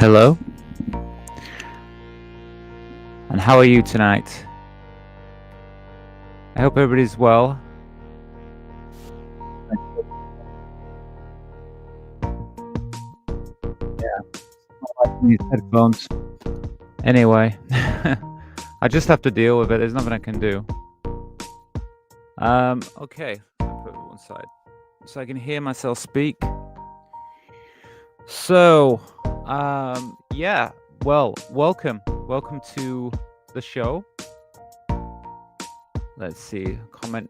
Hello, and how are you tonight? I hope everybody's well. Yeah, these headphones. Anyway, I just have to deal with it. There's nothing I can do. Okay, I'll put it one side so I can hear myself speak. So, yeah. Well, welcome to the show. Let's see. Comment.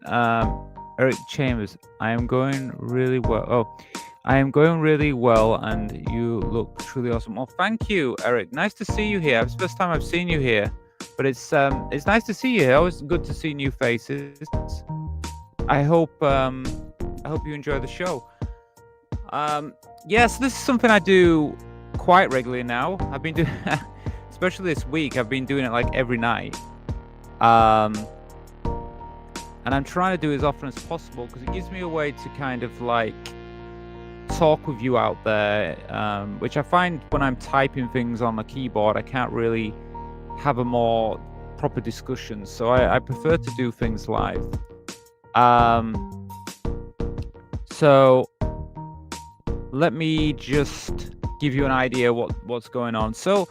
Eric Chambers. I am going really well. Oh, I am going really well, and you look truly awesome. Well, thank you, Eric. Nice to see you here. It's the first time I've seen you here, but it's nice to see you here. Always good to see new faces. I hope you enjoy the show. Yes, this is something I do quite regularly now. I've been doing, especially this week. I've been doing it like every night. And I'm trying to do it as often as possible because it gives me a way to kind of like talk with you out there, which I find when I'm typing things on the keyboard, I can't really have a more proper discussion. So I prefer to do things live. So let me just give you an idea what's going on. So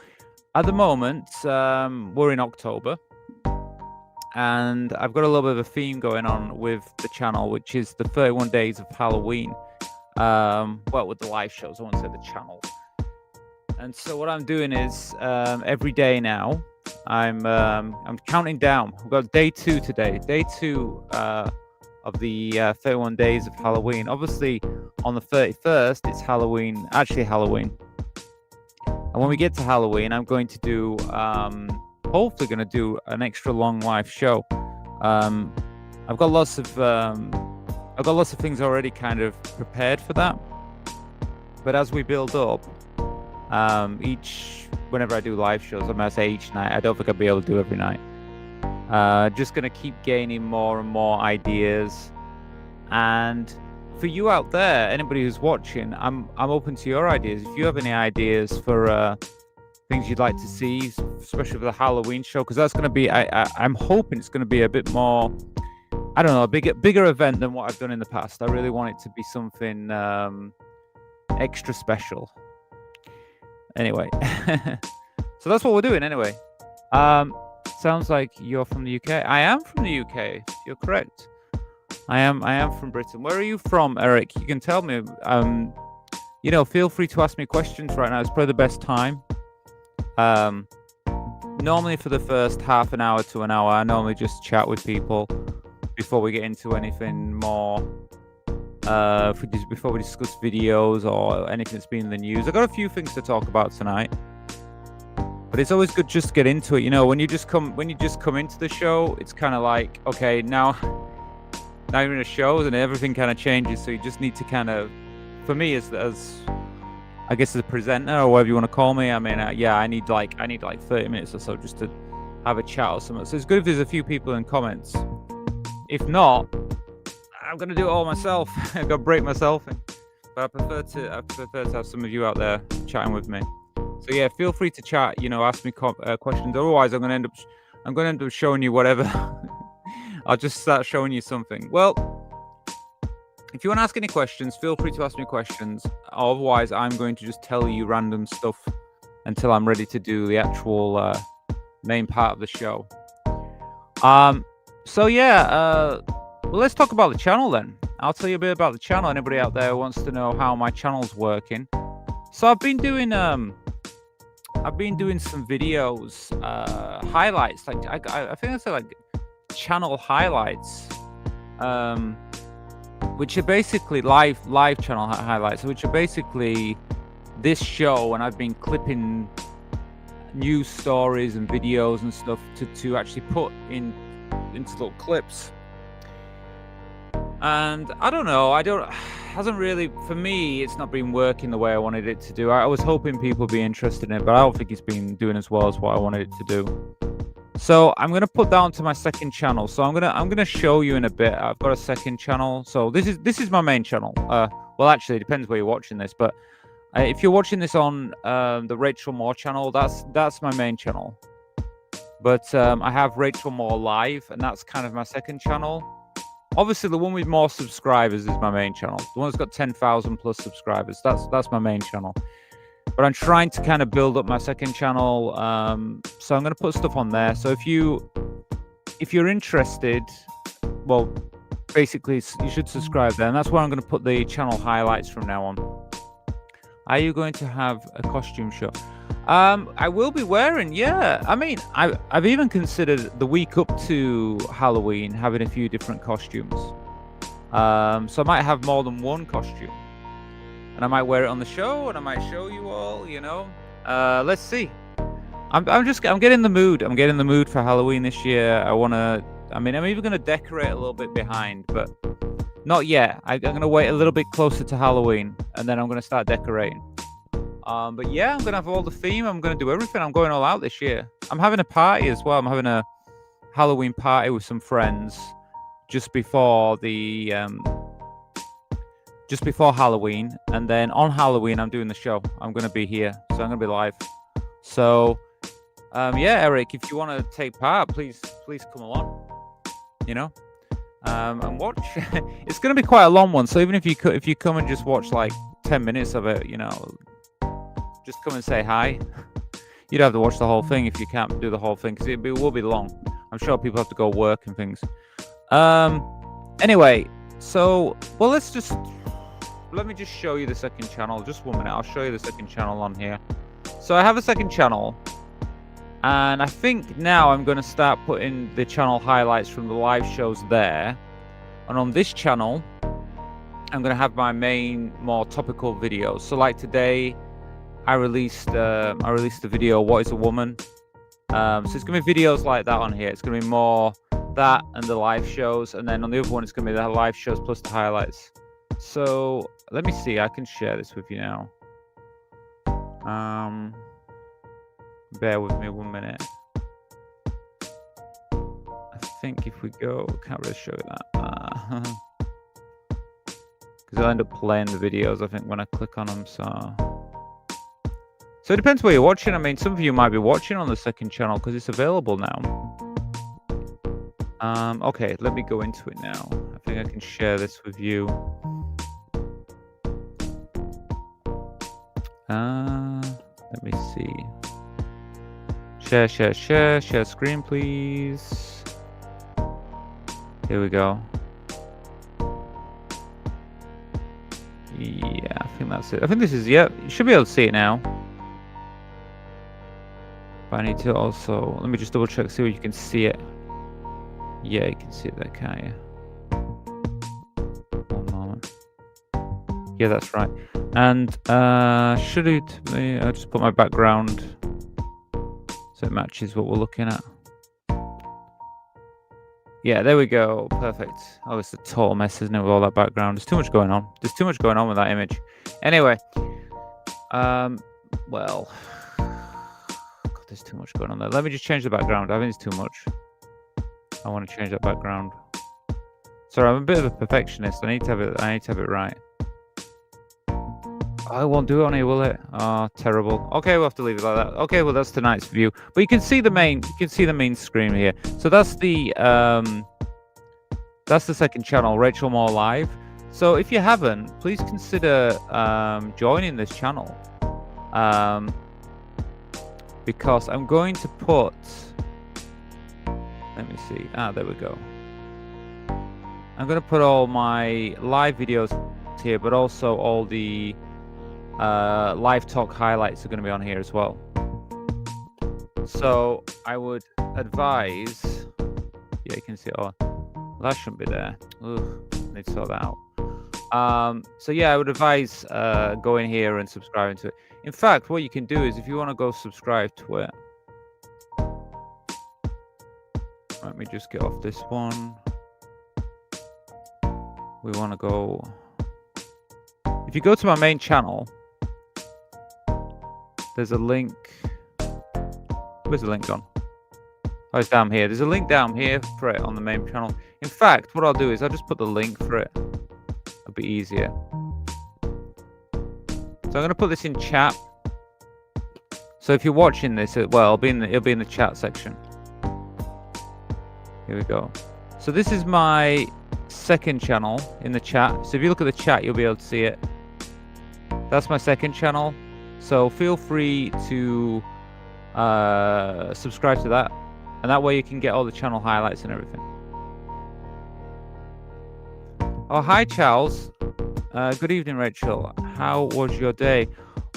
at the moment, we're in October. And I've got a little bit of a theme going on with the channel, which is the 31 days of Halloween. Well, with the live shows, I won't say the channel. And so what I'm doing is every day now, I'm counting down. We've got day 2 today, day 2 of the 31 days of Halloween. Obviously, on the 31st, it's Halloween, actually Halloween. And when we get to Halloween, I'm going to do hopefully going to do an extra long live show. I've got lots of things already kind of prepared for that. But as we build up, whenever I do live shows, I'm gonna say each night. I don't think I'll be able to do every night. Just gonna keep gaining more and more ideas. And for you out there, anybody who's watching, I'm open to your ideas. If you have any ideas for things you'd like to see, especially for the Halloween show, because that's going to be, I'm hoping it's going to be a bit more, I don't know, a bigger event than what I've done in the past. I really want it to be something extra special. Anyway, so that's what we're doing anyway. Sounds like you're from the UK. I am from the UK. You're correct. I am from Britain. Where are you from, Eric? You can tell me. Feel free to ask me questions right now. It's probably the best time. Normally for the first half an hour to an hour, I normally just chat with people before we get into anything more. Before we discuss videos or anything that's been in the news. I've got a few things to talk about tonight, but it's always good just to get into it. When you just come into the show, it's kind of like, okay, now you're in a show and everything kind of changes. So you just need to kind of, for me, as I guess as a presenter or whatever you want to call me. I mean, I need like 30 minutes or so just to have a chat or something. So it's good if there's a few people in comments. If not, I'm gonna do it all myself. I've got to break myself in. But I prefer to have some of you out there chatting with me. So yeah, feel free to chat. Ask me questions. Otherwise, I'm gonna end up showing you whatever. I'll just start showing you something. Well, if you want to ask any questions, feel free to ask me questions. Otherwise, I'm going to just tell you random stuff until I'm ready to do the actual main part of the show. So yeah, well, let's talk about the channel then. I'll tell you a bit about the channel. Anybody out there who wants to know how my channel's working. So I've been doing some videos, highlights. Like I think I said like channel highlights. Which are basically live channel highlights, which are basically this show, and I've been clipping news stories and videos and stuff to actually put into little clips. And I don't know, hasn't really, for me, it's not been working the way I wanted it to do. I was hoping people would be interested in it, but I don't think it's been doing as well as what I wanted it to do. So I'm gonna put that onto my second channel. So I'm gonna show you in a bit. I've got a second channel. So this is my main channel. Well, actually, it depends where you're watching this, but If you're watching this on the Rachel Moore channel, that's my main channel. But I have Rachel Moore Live, and that's kind of my second channel. Obviously, the one with more subscribers is my main channel. The one that's got 10,000 plus subscribers, that's my main channel. But I'm trying to kind of build up my second channel, so I'm going to put stuff on there. So if you're interested, well, basically you should subscribe there, and that's where I'm going to put the channel highlights from now on. Are you going to have a costume show? I will be wearing, yeah. I mean, I've even considered the week up to Halloween having a few different costumes. So I might have more than one costume, and I might wear it on the show, and I might show you all. Let's see. I'm getting the mood. I'm getting the mood for Halloween this year. I'm even gonna decorate a little bit behind, but not yet. I'm gonna wait a little bit closer to Halloween, and then I'm gonna start decorating. But yeah, I'm gonna have all the theme. I'm gonna do everything. I'm going all out this year. I'm having a party as well. I'm having a Halloween party with some friends just before Halloween, and then on Halloween I'm doing the show. I'm gonna be here, so I'm gonna be live. So, yeah, Eric, if you want to take part, please come along. And watch. It's gonna be quite a long one, so even if you come and just watch like 10 minutes of it, just come and say hi. You'd have to watch the whole thing if you can't do the whole thing, because it will be long. I'm sure people have to go work and things. Anyway, so let me just show you the second channel. Just 1 minute. I'll show you the second channel on here. So I have a second channel, and I think now I'm going to start putting the channel highlights from the live shows there. And on this channel, I'm going to have my main, more topical videos. So like today, I released a video, What is a Woman? So it's going to be videos like that on here. It's going to be more that and the live shows. And then on the other one, it's going to be the live shows plus the highlights. So let me see. I can share this with you now. Bear with me 1 minute. I think if we go, can't really show you that. Because I'll end up playing the videos, I think, when I click on them. So it depends where you're watching. I mean, some of you might be watching on the second channel because it's available now. Okay, let me go into it now. I think I can share this with you. Let me see. Share screen, please. Here we go. Yeah, I think that's it. I think this is, yeah, you should be able to see it now. But I need to also, let me just double check, see if you can see it. Yeah, you can see it there, can't you? 1 moment. Yeah, that's right. And I'll just put my background so it matches what we're looking at. Yeah, there we go. Perfect. Oh, it's a total mess, isn't it, with all that background? There's too much going on. There's too much going on with that image. Anyway, well, God, there's too much going on there. Let me just change the background. I think it's too much. I want to change that background. Sorry, I'm a bit of a perfectionist. I need to have it right. Oh, it won't do it on here, will it? Oh, terrible. Okay, we'll have to leave it like that. Okay, well, that's tonight's view. But you can see the main screen here. So that's the second channel, Rachel Moore Live. So if you haven't, please consider joining this channel. Because I'm going to put, let me see. There we go. I'm going to put all my live videos here, but also all the live talk highlights are going to be on here as well. So I would advise, yeah, you can see, oh, that shouldn't be there. Ugh, need to sort that out. So yeah, I would advise going here and subscribing to it. In fact, what you can do is, if you want to go subscribe to it, let me just get off this one. We want to go, if you go to my main channel, there's a link. Where's the link gone? Oh, it's down here. There's a link down here for it on the main channel. In fact, what I'll do is I'll just put the link for it. It'll be easier. I'm gonna put this in chat. So if you're watching this, well, it'll be in the chat section. Here we go. So this is my second channel in the chat. So if you look at the chat, you'll be able to see it. That's my second channel. So feel free to subscribe to that, and that way you can get all the channel highlights and everything. Oh, hi, Charles. Good evening, Rachel. How was your day?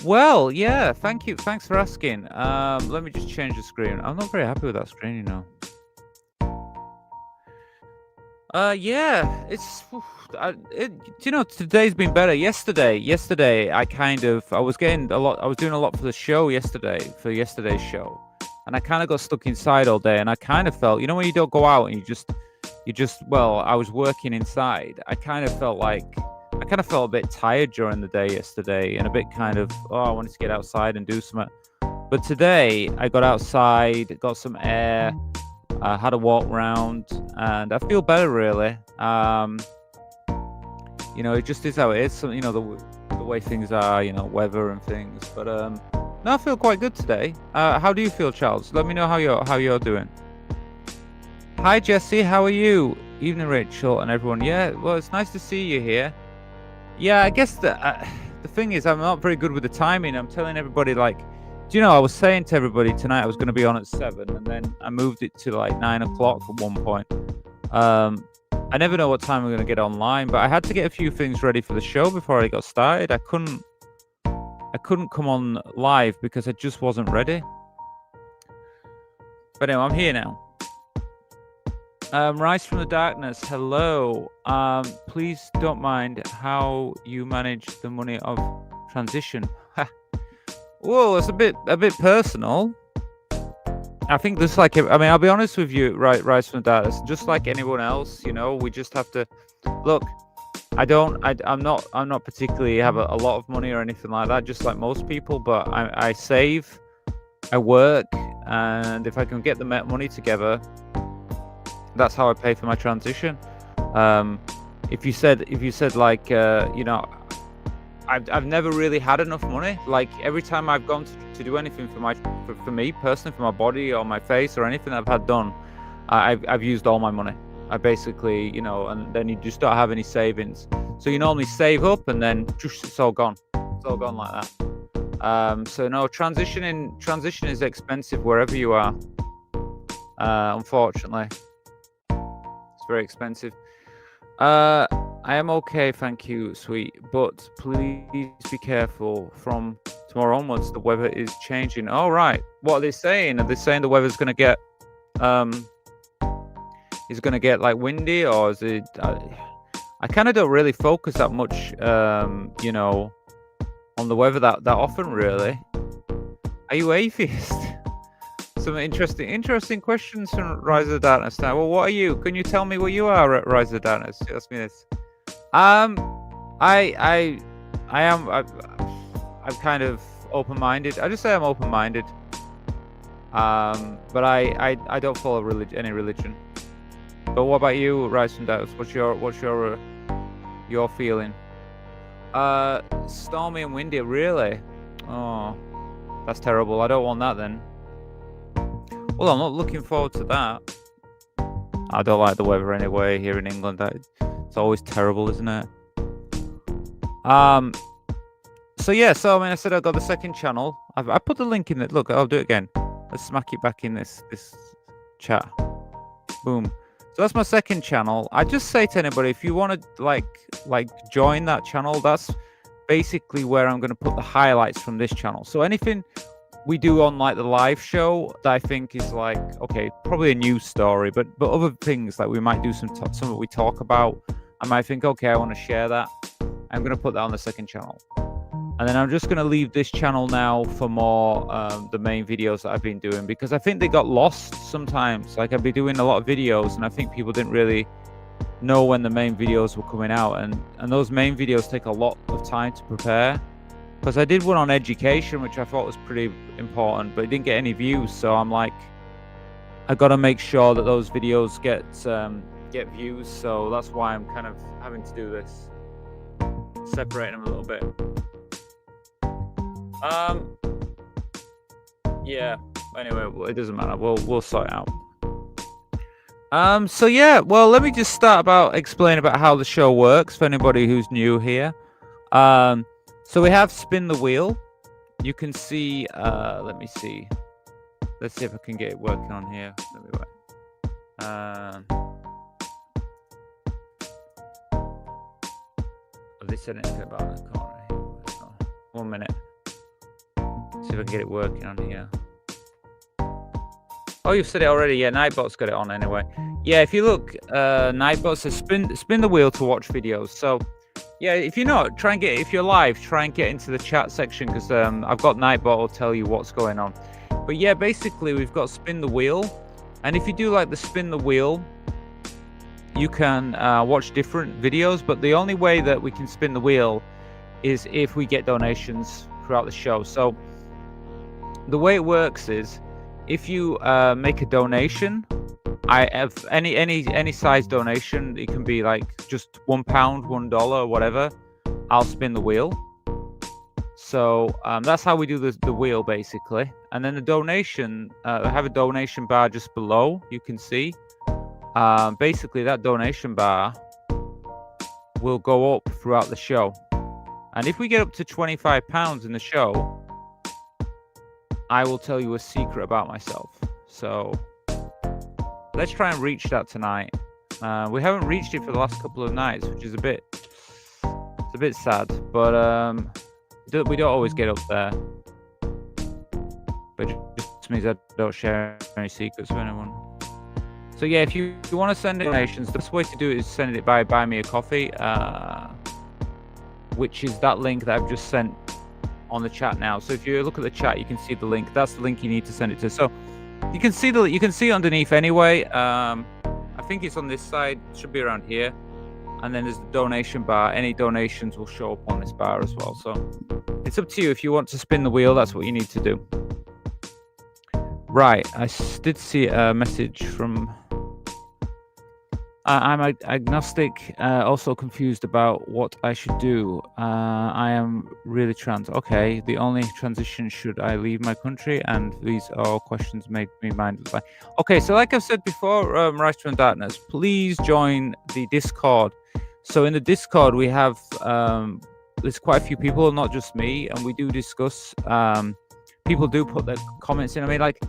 Well, yeah, thank you. Thanks for asking. Let me just change the screen. I'm not very happy with that screen, you know. Yeah, it's. You know, today's been better. Yesterday, I was getting a lot. I was doing a lot for the show for yesterday's show, and I kind of got stuck inside all day. And I kind of felt, you know, when you don't go out and you just. Well, I was working inside. I kind of felt a bit tired during the day yesterday, and a bit kind of, I wanted to get outside and do something. But today, I got outside, got some air. I had a walk round, and I feel better, really. You know, it just is how it is. So, you know, the way things are, you know, weather and things. But no, I feel quite good today. How do you feel, Charles? Let me know how you're doing. Hi, Jesse. How are you? Evening, Rachel, and everyone. Yeah, well, it's nice to see you here. Yeah, I guess the thing is, I'm not very good with the timing. I'm telling everybody, like, do you know, I was saying to everybody tonight I was going to be on at 7, and then I moved it to like 9 o'clock at one point. I never know what time I'm going to get online, but I had to get a few things ready for the show before I got started. I couldn't come on live because I just wasn't ready. But anyway, I'm here now. Rise from the Darkness, hello. Please don't mind how you manage the money of transition. Whoa, it's a bit personal. I think this, like, I mean, I'll be honest with you, right, Rise from the Darkness, just like anyone else, you know, we just have to look. I'm not particularly have a lot of money or anything like that, just like most people, but I save, I work, and if I can get the money together, that's how I pay for my transition. If you said like, you know, I've never really had enough money. Like, every time I've gone to do anything for me personally, for my body or my face or anything I've had done, I've used all my money. I basically, you know, and then you just don't have any savings. So you normally save up, and then just it's all gone. It's all gone like that. So no, transition is expensive wherever you are. Unfortunately, it's very expensive. I am okay, thank you, sweet. But please be careful. From tomorrow onwards, the weather is changing. All right. What are they saying? Are they saying the weather's going to get like windy, or is it? I kind of don't really focus that much, you know, on the weather that often. Really. Are you atheist? Some interesting questions from Rise of the Darkness now. Well, what are you? Can you tell me what you are at Rise of the Darkness? Ask me this. I'm kind of open-minded. I just say I'm open-minded. But I don't follow any religion. But what about you, Rise from Darkness? What's your feeling? Stormy and windy, really? Oh, that's terrible. I don't want that then. Well, I'm not looking forward to that. I don't like the weather anyway here in England. It's always terrible, isn't it? So yeah, so I mean, I said I got the second channel. I put the link in it. Look, I'll do it again. Let's smack it back in this chat. Boom. So that's my second channel. I just say to anybody, if you want to like join that channel, that's basically where I'm going to put the highlights from this channel. So anything we do on like the live show that I think is like, okay, probably a news story, but other things like we might do something we talk about. I might think, okay, I want to share that. I'm going to put that on the second channel. And then I'm just going to leave this channel now for more the main videos that I've been doing, because I think they got lost sometimes. Like, I've been doing a lot of videos, and I think people didn't really know when the main videos were coming out. And those main videos take a lot of time to prepare. Because I did one on education, which I thought was pretty important, but it didn't get any views. So I'm like, I got to make sure that those videos get views. So that's why I'm kind of having to do this, separate them a little bit. Um, yeah. Anyway, it doesn't matter. We'll sort it out. So yeah, well, let me just start about explain about how the show works for anybody who's new here. So we have spin the wheel. You can see. Let me see. Let's see if I can get it working on here. Let me wait. This said it's about the corner here. So, 1 minute. See if I can get it working on here. Oh, you've said it already. Yeah, Nightbot's got it on anyway. Yeah, if you look, Nightbot says spin the wheel to watch videos. So, yeah, if you're not, try and get, if you're live, try and get into the chat section because I've got Nightbot will tell you what's going on. But yeah, basically we've got spin the wheel, and if you do like the spin the wheel, you can watch different videos. But the only way that we can spin the wheel is if we get donations throughout the show. So the way it works is, if you make a donation, I have any size donation, it can be like just £1, $1, whatever, I'll spin the wheel. So that's how we do the wheel basically. And then the donation, I have a donation bar just below, you can see. Basically that donation bar will go up throughout the show. And if we get up to £25 in the show, I will tell you a secret about myself. So let's try and reach that tonight. We haven't reached it for the last couple of nights, which is a bit sad. But we don't always get up there. But it just means I don't share any secrets with anyone. So yeah, if you want to send donations, the best way to do it is send it by Buy Me a Coffee, which is that link that I've just sent on the chat now. So if you look at the chat, you can see the link. That's the link you need to send it to. So you can see it underneath anyway. I think it's on this side. It should be around here. And then there's the donation bar. Any donations will show up on this bar as well. So it's up to you. If you want to spin the wheel, that's what you need to do. Right. I did see a message from... I'm agnostic, also confused about what I should do. I am really trans. Okay, the only transition should I leave my country? And these are all questions make me mindless. Okay, so like I've said before, Rise from Darkness, please join the Discord. So in the Discord, we have, there's quite a few people, not just me, and we do discuss, people do put their comments in. I mean, like,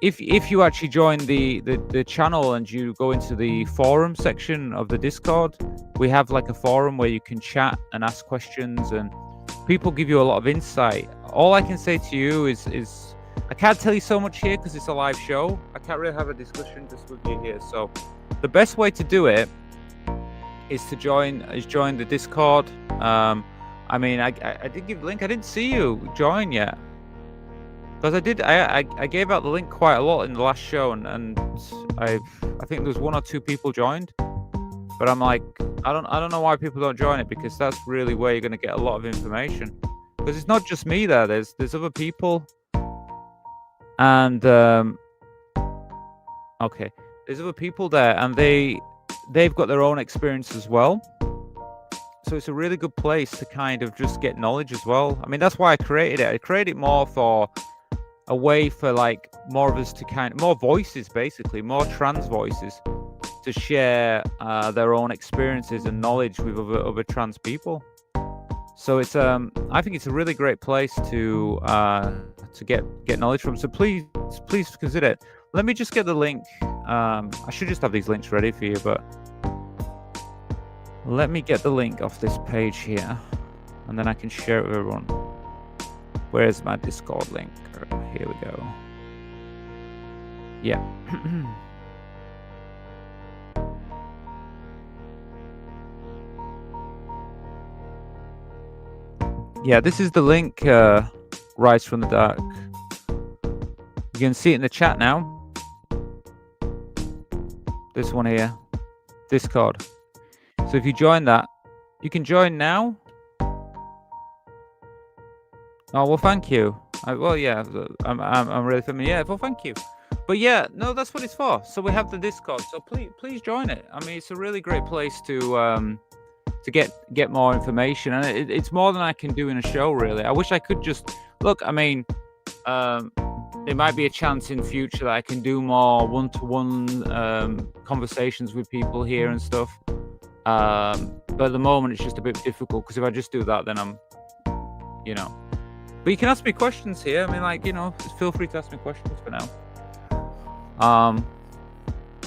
if you actually join the channel and you go into the forum section of the Discord, we have like a forum where you can chat and ask questions, and people give you a lot of insight. All I can say to you is I can't tell you so much here because it's a live show. I can't really have a discussion just with you here. So the best way to do it is to join the Discord. I mean, I did give the link. I didn't see you join yet. Because I gave out the link quite a lot in the last show, and I think there's 1 or 2 people joined, but I'm like, I don't know why people don't join it, because that's really where you're going to get a lot of information. Because it's not just me there. There's other people, and okay, there's other people there, and they've got their own experience as well. So it's a really good place to kind of just get knowledge as well. I mean, that's why I created it. I created it more for a way for like more of us to more voices, basically, more trans voices to share their own experiences and knowledge with other trans people. So it's I think it's a really great place to get knowledge from. So please consider it. Let me just get the link. I should just have these links ready for you, but let me get the link off this page here, and then I can share it with everyone. Where's my Discord link? Here we go. Yeah. Yeah, this is the link, Rise from the Dark. You can see it in the chat now. This one here, Discord. So if you join that, you can join now. Oh, well, thank you. Well, yeah, I'm really familiar. Yeah, well, thank you. But yeah, no, that's what it's for. So we have the Discord. So please join it. I mean, it's a really great place to to get more information, and it's more than I can do in a show, really. I wish I could just look. I mean, there might be a chance in future that I can do more one-to-one conversations with people here and stuff. But at the moment, it's just a bit difficult because if I just do that, then I'm, you know. But you can ask me questions here. I mean, like, you know, just feel free to ask me questions for now.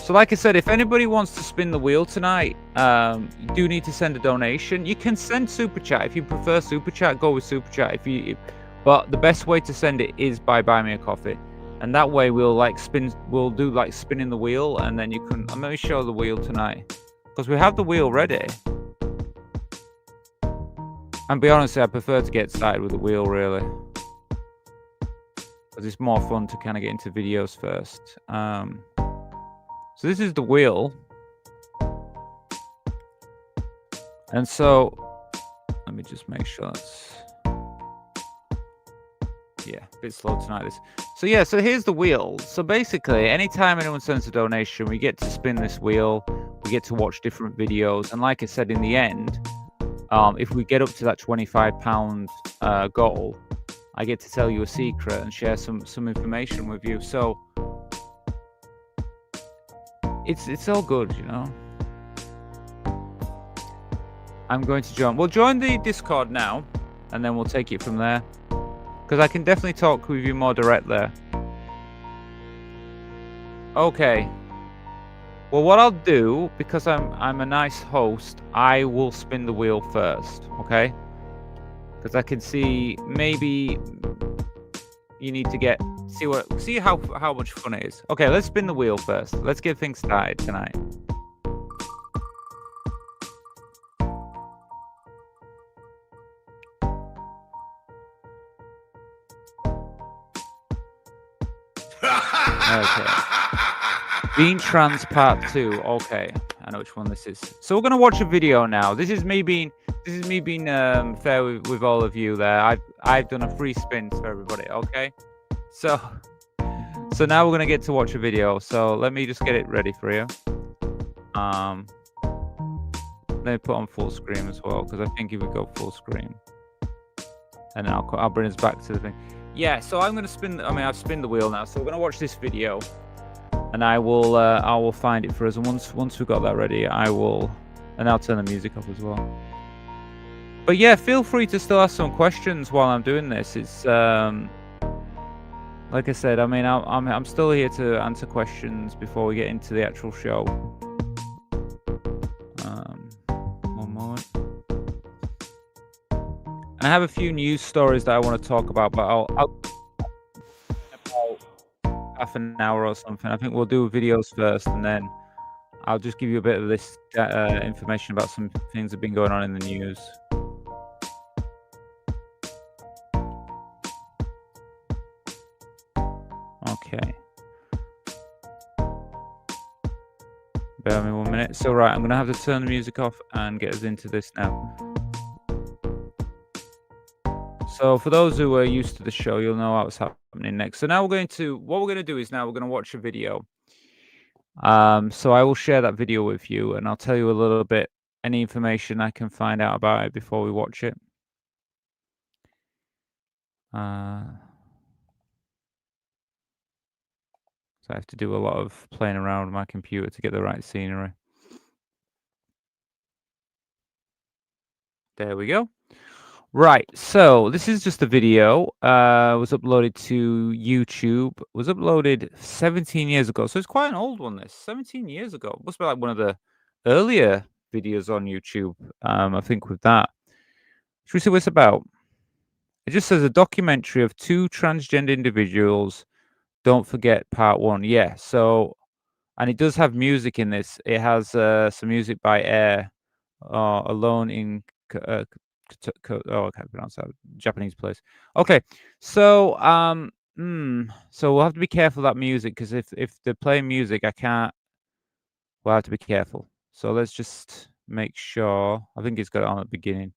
So like I said, if anybody wants to spin the wheel tonight, you do need to send a donation. You can send Super Chat. If you prefer Super Chat, go with Super Chat. But the best way to send it is by Buy Me a Coffee. And that way we'll do like spinning the wheel, and then you can, I'm going to show the wheel tonight. Because we have the wheel ready. And be honest, I prefer to get started with the wheel, really. Because it's more fun to kind of get into videos first. So this is the wheel. And so, let me just make sure that's... Yeah, a bit slow tonight. So yeah, so here's the wheel. So basically, anytime anyone sends a donation, we get to spin this wheel. We get to watch different videos. And like I said, in the end, if we get up to that £25 goal, I get to tell you a secret and share some information with you. So it's all good, you know. I'm going to join. We'll join the Discord now, and then we'll take it from there. Because I can definitely talk with you more direct there. Okay. Well, what I'll do, because I'm a nice host, I will spin the wheel first, okay? Because I can see maybe you need to see how much fun it is. Okay, let's spin the wheel first. Let's get things started tonight. Okay. Being Trans Part 2. Okay, I know which one this is. So we're gonna watch a video now. This is me being fair with all of you there. I've done a free spin for everybody. Okay. So now we're gonna get to watch a video. So let me just get it ready for you. Let me put on full screen as well, because I think if we go full screen, and then I'll bring us back to the thing. Yeah, so I'm gonna spin. I mean, I've spinned the wheel now, so we're gonna watch this video, and I will find it for us. And once we've got that ready, I'll turn the music up as well. But yeah, feel free to still ask some questions while I'm doing this. It's like I said. I mean, I'm still here to answer questions before we get into the actual show. One moment. And I have a few news stories that I want to talk about, but I'll about half an hour or something. I think we'll do videos first, and then I'll just give you a bit of this information about some things that have been going on in the news. Okay. Bear with me 1 minute. So right, I'm going to have to turn the music off and get us into this now. So for those who are used to the show, you'll know what's happening next. So now what we're going to do is now we're going to watch a video. So I will share that video with you, and I'll tell you a little bit, any information I can find out about it before we watch it. So I have to do a lot of playing around with my computer to get the right scenery. There we go. Right, so this is just a video. Was uploaded to YouTube. Was uploaded 17 years ago. So it's quite an old one, this. 17 years ago. Must be like one of the earlier videos on YouTube, I think, with that. Should we see what it's about? It just says a documentary of 2 transgender individuals. Don't forget part 1. Yeah, so... And it does have music in this. It has some music by Air, Alone in... I can't pronounce that. Japanese place. Okay, so so we'll have to be careful of that music, because if they're playing music, we'll have to be careful. So let's just make sure. I think it's got it on at the beginning.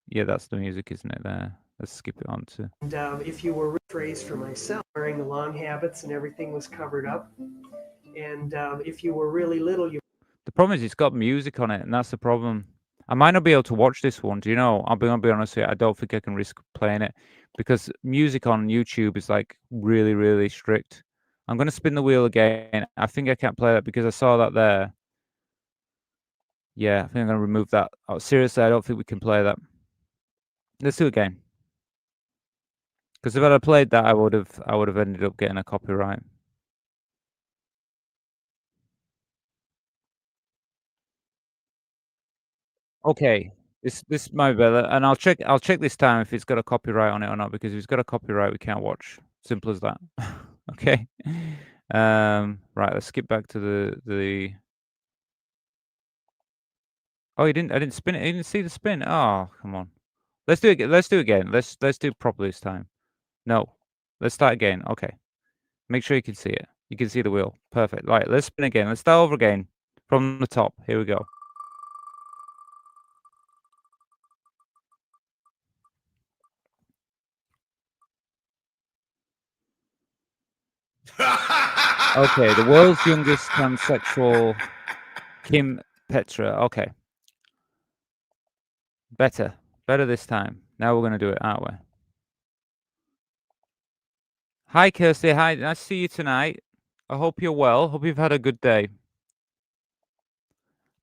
Yeah, that's the music, isn't it? There. Let's skip it on to. And if you were phrase for myself, wearing the long habits and everything was covered up. And if you were really little, you. The problem is it's got music on it, and that's the problem. I might not be able to watch this one. Do you know? I'll be honest with you. I don't think I can risk playing it because music on YouTube is like really, really strict. I'm gonna spin the wheel again. I think I can't play that because I saw that there. Yeah, I think I'm gonna remove that. Oh, seriously, I don't think we can play that. Let's do it again. Because if I'd have played that, I would have ended up getting a copyright. Okay, this might be better, and I'll check this time if it's got a copyright on it or not. Because if it's got a copyright, we can't watch. Simple as that. Okay. Right. Let's skip back to the. Oh, you didn't. I didn't spin it. You didn't see the spin. Oh, come on. Let's do it. Let's do it again. Let's do it properly this time. No. Let's start again. Okay. Make sure you can see it. You can see the wheel. Perfect. Right. Let's spin again. Let's start over again from the top. Here we go. Okay, the world's youngest transsexual, Kim Petra. Okay. Better this time. Now we're gonna do it, aren't we? Hi, Kirsty. Hi, nice to see you tonight. I hope you're well. Hope you've had a good day.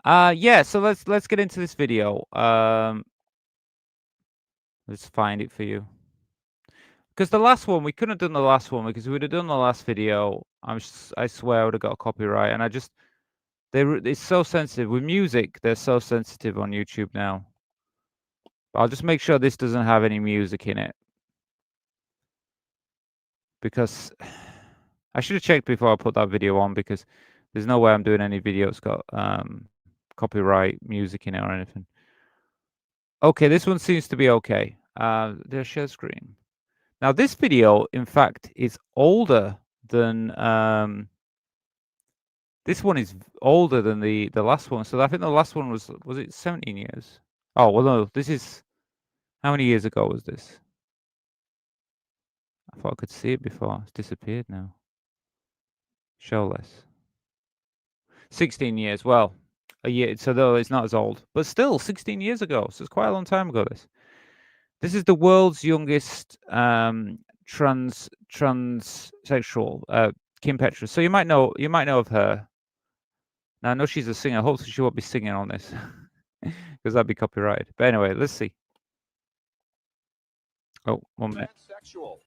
Yeah. So let's get into this video. Let's find it for you. Because the last one, we couldn't have done the last one because if we'd have done the last video, I swear I would have got a copyright. And it's so sensitive with music. They're so sensitive on YouTube now. I'll just make sure this doesn't have any music in it. Because I should have checked before I put that video on because there's no way I'm doing any video that's got copyright music in it or anything. Okay, this one seems to be okay. There's share screen. Now this video, in fact, is older than this one is older than the last one. So I think the last one was it 17 years? Oh well, no. This is how many years ago was this? I thought I could see it before. It's disappeared now. Show less. 16 years. Well, a year. So though it's not as old, but still 16 years ago. So it's quite a long time ago. This is the world's youngest transsexual, Kim Petra. So you might know of her. Now I know she's a singer. Hopefully she won't be singing on this because that'd be copyrighted. But anyway, let's see. Oh, 1 minute. Transsexual.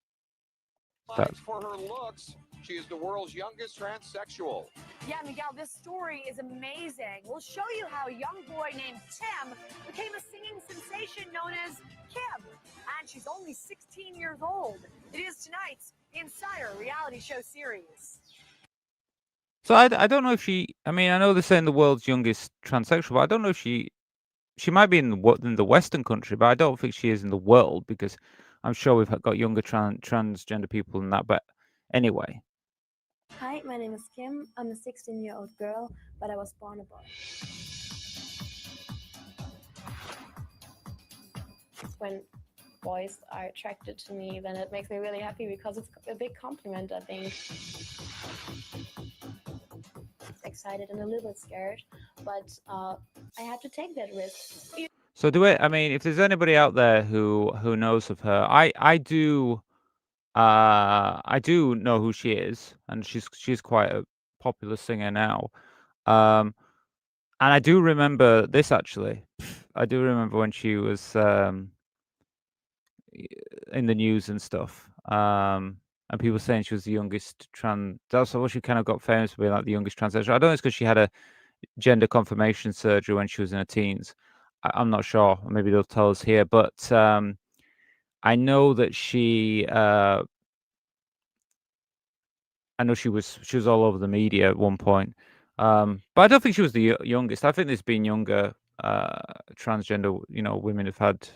Thanks for her looks. She is the world's youngest transsexual. Yeah, Miguel, this story is amazing. We'll show you how a young boy named Tim became a singing sensation known as Kim. And she's only 16 years old. It is tonight's Insider reality show series. So I don't know if she. I mean, I know they're saying the world's youngest transsexual, but I don't know if she might be in the Western country, but I don't think she is in the world because I'm sure we've got younger transgender people than that. But anyway. Hi, my name is Kim. I'm a 16-year-old girl, but I was born a boy. When boys are attracted to me, then it makes me really happy because it's a big compliment, I think. Excited and a little bit scared, but I had to take that risk. So I mean, if there's anybody out there who knows of her, I do know who she is, and she's quite a popular singer now. And I do remember this actually. I do remember when she was in the news and stuff. And people saying she was the youngest that's what she kind of got famous for being, like the youngest transsexual. I don't know it's because she had a gender confirmation surgery when she was in her teens. I'm not sure. Maybe they'll tell us here, but I know that she. I know she was all over the media at one point, but I don't think she was the youngest. I think there's been younger transgender, women have had,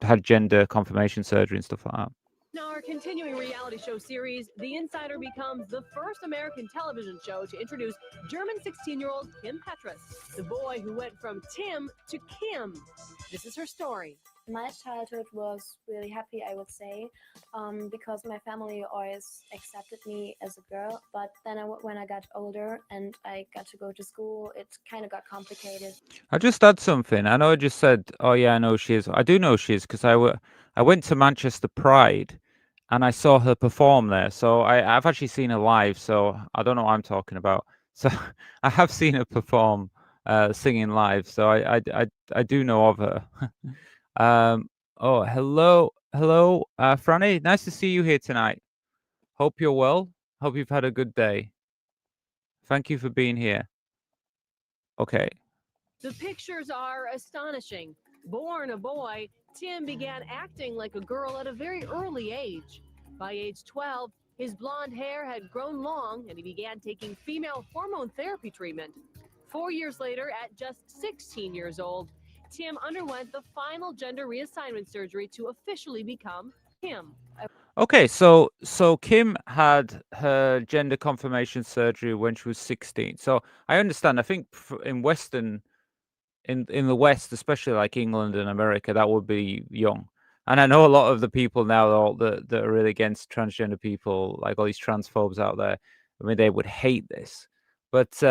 had gender confirmation surgery and stuff like that. Now, our continuing reality show series, The Insider becomes the first American television show to introduce German 16-year-old Kim Petras, the boy who went from Tim to Kim. This is her story. My childhood was really happy, I would say, because my family always accepted me as a girl. But then when I got older and I got to go to school, it kind of got complicated. I just add something. I know I just said, oh yeah, I know she is. I do know she is because I went to Manchester Pride and I saw her perform there. So I've actually seen her live. So I don't know what I'm talking about. So I have seen her perform singing live. So I do know of her. Oh, hello, Franny. Nice to see you here tonight. Hope you're well. Hope you've had a good day. Thank you for being here. Okay. The pictures are astonishing. Born a boy, Tim began acting like a girl at a very early age. By age 12, his blonde hair had grown long and he began taking female hormone therapy treatment. 4 years later, at just 16 years old, Tim underwent the final gender reassignment surgery to officially become Kim. Okay, so Kim had her gender confirmation surgery when she was 16. So I understand. I think in the West, especially like England and America, that would be young. And I know a lot of the people now that are really against transgender people, like all these transphobes out there. I mean, they would hate this, but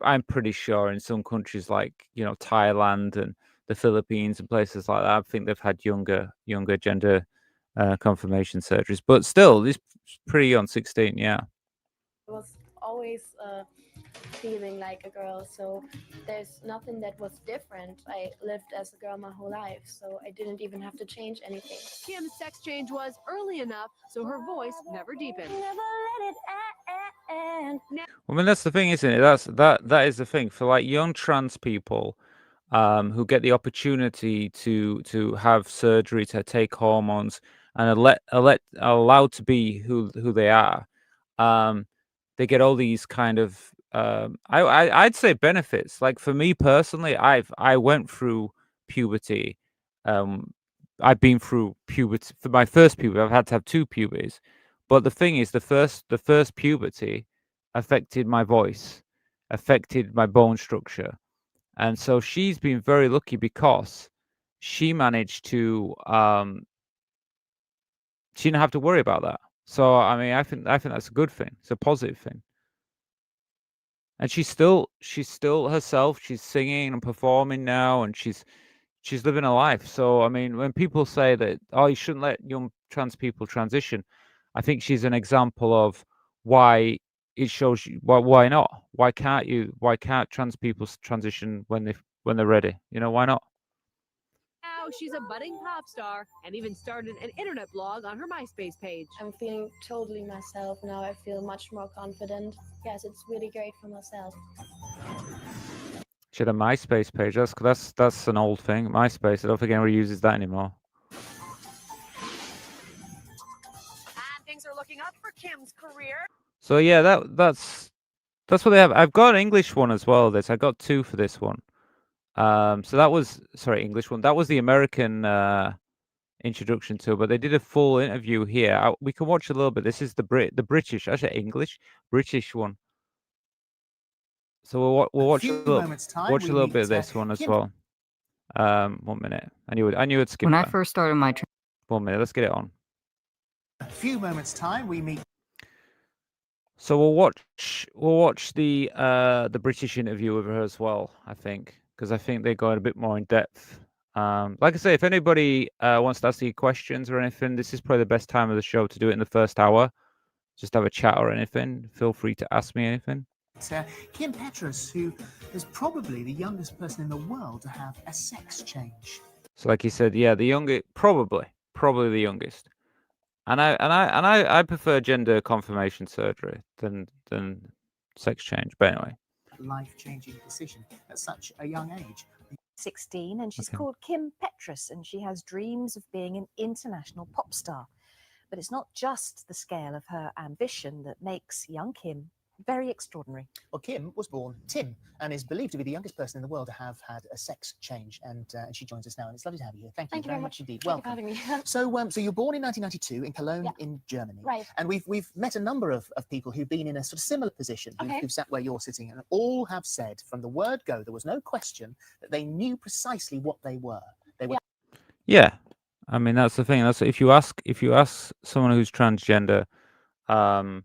I'm pretty sure in some countries like Thailand and the Philippines and places like that, I think they've had younger gender confirmation surgeries, but still, this pretty young, 16. Yeah. I was always feeling like a girl, so there's nothing that was different. I lived as a girl my whole life, so I didn't even have to change anything. Kim's sex change was early enough, so her voice never deepened. I mean, that's the thing, isn't it? That is the thing for like young trans people who get the opportunity to have surgery, to take hormones, and are allowed to be who they are. They get all these kind of I'd say benefits. Like for me personally, I went through puberty. I've been through puberty for my first puberty. I've had to have 2 puberties, but the thing is, the first puberty affected my voice, affected my bone structure, and so she's been very lucky because she managed to she didn't have to worry about that. So I mean, I think that's a good thing. It's a positive thing. And she's still herself. She's singing and performing now, and she's living a life. So I mean, when people say that, oh, you shouldn't let young trans people transition, I think she's an example of why it shows you why not? Why can't trans people transition when they're ready? Why not? Now she's a budding pop star and even started an internet blog on her MySpace page. I'm feeling totally myself now. I feel much more confident. Yes, it's really great for myself. She had a MySpace page. That's an old thing. MySpace. I don't think anybody uses that anymore. And things are looking up for Kim's career. So yeah, that's what they have. I've got an English one as well. I got 2 for this one. So that was English one. That was the American introduction to it, but they did a full interview here. We can watch a little bit. This is the British, actually British one. So we'll watch a little bit of this one as well. 1 minute. I knew it'd skip. When that. I first started my 1 minute. Let's get it on. A few moments' time, we meet. So we'll watch the British interview with her as well. I think because I think they go a bit more in depth. Like I say, if anybody wants to ask you questions or anything, this is probably the best time of the show to do it in the first hour. Just have a chat or anything. Feel free to ask me anything. Kim Petras, who is probably the youngest person in the world to have a sex change. So, like he said, yeah, the youngest, probably the youngest. And I prefer gender confirmation surgery than sex change. But anyway, Life-changing decision at such a young age. 16, and she's Okay. called Kim Petras, and she has dreams of being an international pop star. But it's not just the scale of her ambition that makes young Kim very extraordinary. Well, Kim was born Tim and is believed to be the youngest person in the world to have had a sex change. And she joins us now, and it's lovely to have you here. Thank you very much indeed. Thank you for Welcome. having me. So you're born in 1992 in Cologne, Yeah. in Germany. Right. And we've met a number of people who've been in a sort of similar position, Okay. who've sat where you're sitting, and all have said from the word go, there was no question that they knew precisely what they were. they were Yeah, I mean that's the thing. That's if you ask someone who's transgender, um,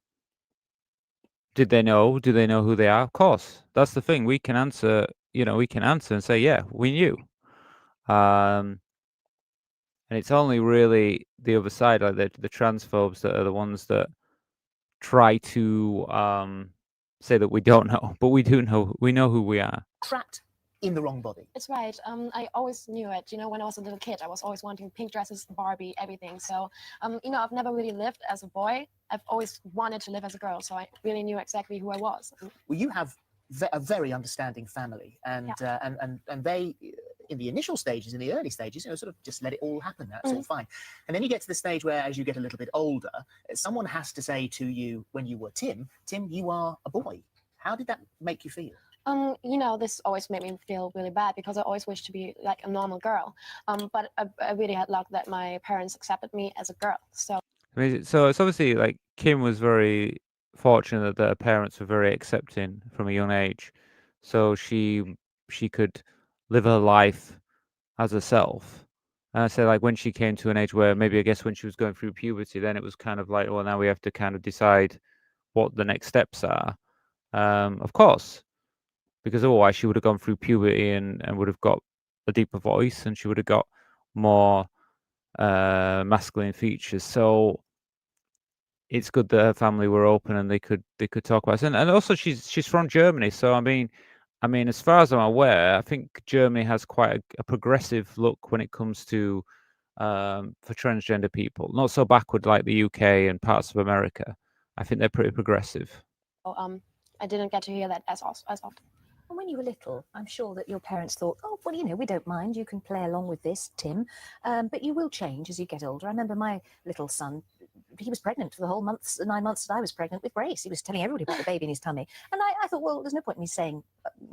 did they know? Do they know who they are? Of course. That's the thing. We can answer. We can answer and say, yeah, we knew. And it's only really the other side, like the transphobes, that are the ones that try to say that we don't know, but we do know. We know who we are. trapped in the wrong body. It's right. I always knew it. When I was a little kid, I was always wanting pink dresses, Barbie, everything. So, I've never really lived as a boy. I've always wanted to live as a girl. So I really knew exactly who I was. Well, you have a very understanding family, and and they, in the initial stages, in the early stages, sort of just let it all happen. That's all fine. And then you get to the stage where, as you get a little bit older, someone has to say to you, when you were Tim, you are a boy. How did that make you feel? This always made me feel really bad because I always wished to be like a normal girl. But I really had luck that my parents accepted me as a girl. So I mean, so it's obviously like Kim was very fortunate that her parents were very accepting from a young age, so she could live her life as herself. And I say, like, when she came to an age where maybe, I guess, when she was going through puberty, then it was kind of like, well, now we have to kind of decide what the next steps are. Of course, because otherwise she would have gone through puberty and would have got a deeper voice, and she would have got more masculine features. So it's good that her family were open and they could talk about it. And also she's from Germany, so I mean, as far as I'm aware, I think Germany has quite a progressive look when it comes to for transgender people. Not so backward like the UK and parts of America. I think they're pretty progressive. I didn't get to hear that as often. And when you were little, I'm sure that your parents thought, oh, well, we don't mind. You can play along with this, Tim. But you will change as you get older. I remember my little son, he was pregnant for the whole 9 months that I was pregnant with Grace. He was telling everybody about the baby in his tummy. And I thought, well, there's no point in me saying,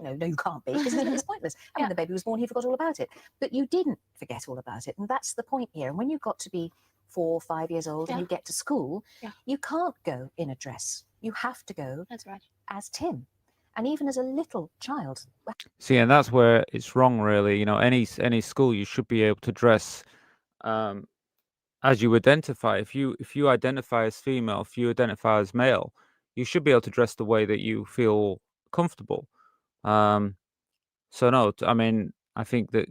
no, you can't be, because it's pointless. And when the baby was born, he forgot all about it. But you didn't forget all about it. And that's the point here. And when you got to be 4 or 5 years old and you get to school, you can't go in a dress. You have to go That's right. as Tim. And even as a little child. See, and that's where it's wrong, really. Any school, you should be able to dress as you identify. If you identify as female, if you identify as male, you should be able to dress the way that you feel comfortable. So no, I mean, I think that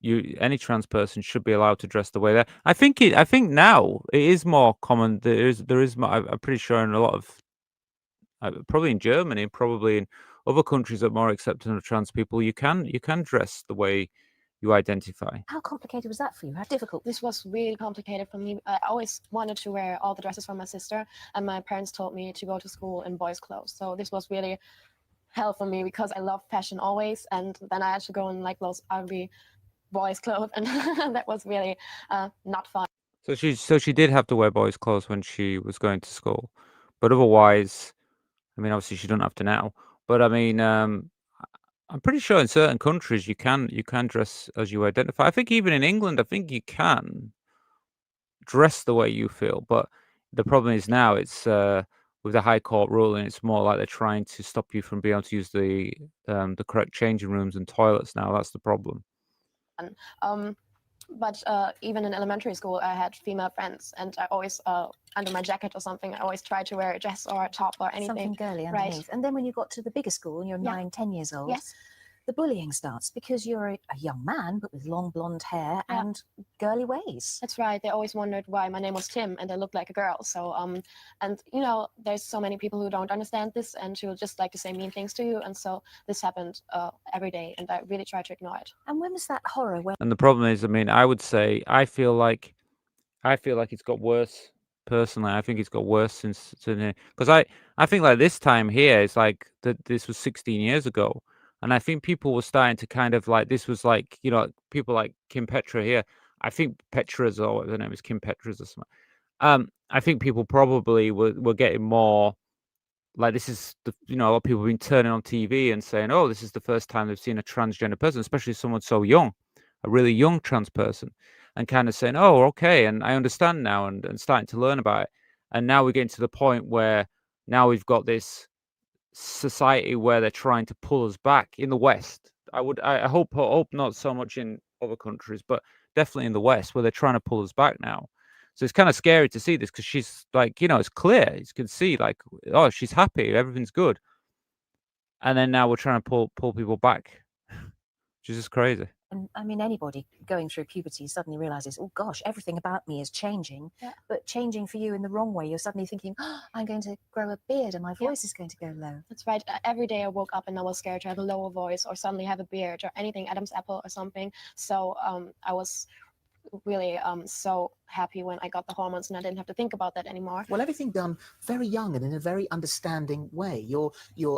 any trans person should be allowed to dress the way that. I think now it is more common. There is more, I'm pretty sure in a lot of probably in Germany, probably in other countries that are more accepting of trans people, you can dress the way you identify. How complicated was that for you? How difficult? This was really complicated for me. I always wanted to wear all the dresses for my sister, and my parents told me to go to school in boys' clothes. So this was really hell for me because I love fashion always, and then I had to go in like those ugly boys' clothes, and that was really not fun. So she did have to wear boys' clothes when she was going to school, but otherwise, I mean, obviously she doesn't have to now. But I mean, I'm pretty sure in certain countries you can dress as you identify. I think even in England, I think you can dress the way you feel. But the problem is now it's with the High Court ruling, it's more like they're trying to stop you from being able to use the correct changing rooms and toilets now. That's the problem. But even in elementary school, I had female friends, and I always, under my jacket or something, I always tried to wear a dress or a top or anything. Something girly underneath. Right. And then when you got to the bigger school and you're 9, 10 years old, Yes. the bullying starts because you're a young man, but with long blonde hair and girly ways. That's right. They always wondered why my name was Tim and I looked like a girl. So, and there's so many people who don't understand this and who just like to say mean things to you. And so this happened every day, and I really try to ignore it. And when was that horror? And the problem is, I mean, I would say I feel like it's got worse. Personally, I think it's got worse since because I think like this time here, it's like that this was 16 years ago. And I think people were starting to kind of like, this was like, people like Kim Petra here. I think Petra's, or her name is Kim Petra's or something. I think people probably were getting more like, this is a lot of people have been turning on TV and saying, oh, this is the first time they've seen a transgender person, especially someone so young, a really young trans person, and kind of saying, oh, okay, and I understand now, and starting to learn about it. And now we're getting to the point where now we've got this society where they're trying to pull us back in the West. I hope not so much in other countries, but definitely in the West where they're trying to pull us back now. So it's kind of scary to see this because she's like, it's clear. You can see like, oh, she's happy, everything's good, and then now we're trying to pull people back, which is just crazy. And I mean, anybody going through puberty suddenly realizes, oh gosh, everything about me is changing, but changing for you in the wrong way. You're suddenly thinking, oh, I'm going to grow a beard and my voice is going to go low. That's right. Every day I woke up and I was scared to have a lower voice or suddenly have a beard or anything, Adam's apple or something. So I was really so happy when I got the hormones and I didn't have to think about that anymore. Well, everything done very young and in a very understanding way. You're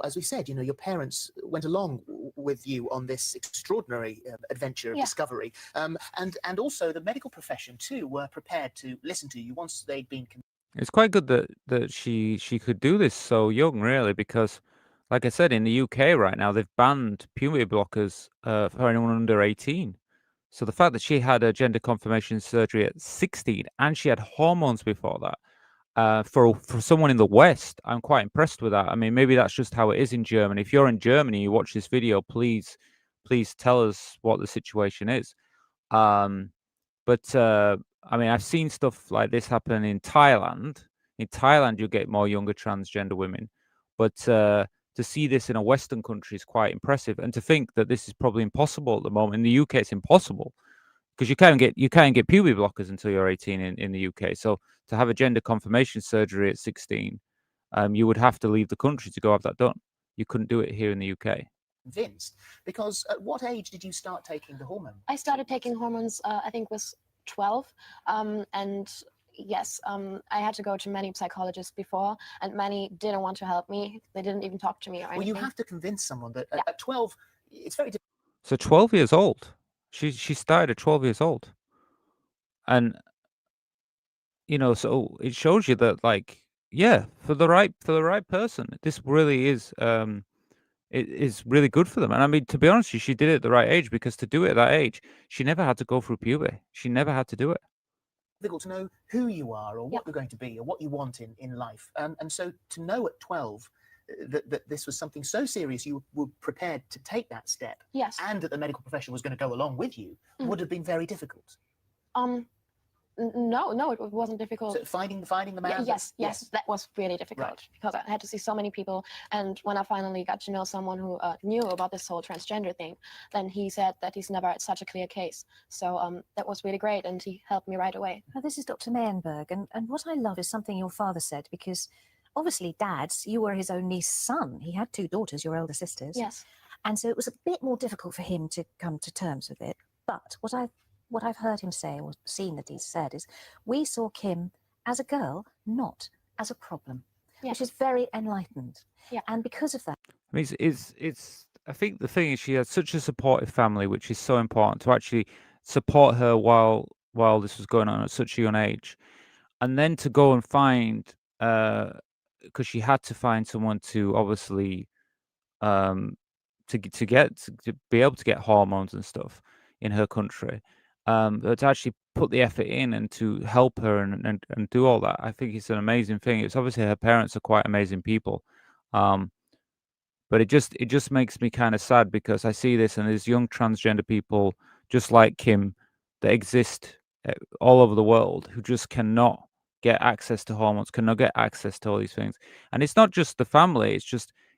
as we said, your parents went along with you on this extraordinary adventure of discovery, and also the medical profession too were prepared to listen to you once they'd been. It's quite good that she could do this so young, really, because, like I said, in the UK right now they've banned puberty blockers for anyone under 18. So the fact that she had a gender confirmation surgery at 16 and she had hormones before that, for someone in the West, I'm quite impressed with that. I mean, maybe that's just how it is in Germany. If you're in Germany, you watch this video, please tell us what the situation is. But I mean, I've seen stuff like this happen in Thailand. In Thailand, you get more younger transgender women, but to see this in a Western country is quite impressive. And to think that this is probably impossible at the moment in the UK, it's impossible because you can't get puberty blockers until you're 18 in the UK. So to have a gender confirmation surgery at 16, you would have to leave the country to go have that done. You couldn't do it here in the UK. Convinced, because at what age did you start taking the hormone? I started taking hormones, I think was 12, and yes, I had to go to many psychologists before, and many didn't want to help me. They didn't even talk to me or anything. Well, you have to convince someone that at 12, it's very difficult. So 12 years old. She started at 12 years old. And so it shows you that, like, yeah, for the right person, this really is it is really good for them. And I mean, to be honest with you, she did it at the right age, because to do it at that age, she never had to go through puberty. She never had to do it. Difficult to know who you are or what you're going to be or what you want in life. And so to know at 12 that this was something so serious, you were prepared to take that step. Yes. And that the medical profession was going to go along with you would have been very difficult. No, it wasn't difficult. So finding the man. Yes, that was really difficult, Right. because I had to see so many people. And when I finally got to know someone who knew about this whole transgender thing, then he said that he's never had such a clear case. So that was really great, and he helped me right away. Now, this is Dr. Meyenberg, and what I love is something your father said, because obviously, Dad's, you were his only son. He had 2 daughters, your elder sisters. Yes. And so it was a bit more difficult for him to come to terms with it. But what I've heard him say, or seen that he's said, is we saw Kim as a girl, not as a problem, which is very enlightened. Yeah. And because of that, I mean, it's. I think the thing is, she had such a supportive family, which is so important, to actually support her while this was going on at such a young age, and then to go and find, because she had to find someone to obviously, to be able to get hormones and stuff in her country, but to actually put the effort in and to help her and do all that, I think it's an amazing thing. It's obviously her parents are quite amazing people, but it just makes me kind of sad, because I see this and there's young transgender people just like Kim that exist all over the world who just cannot get access to hormones, cannot get access to all these things. And it's not just the family;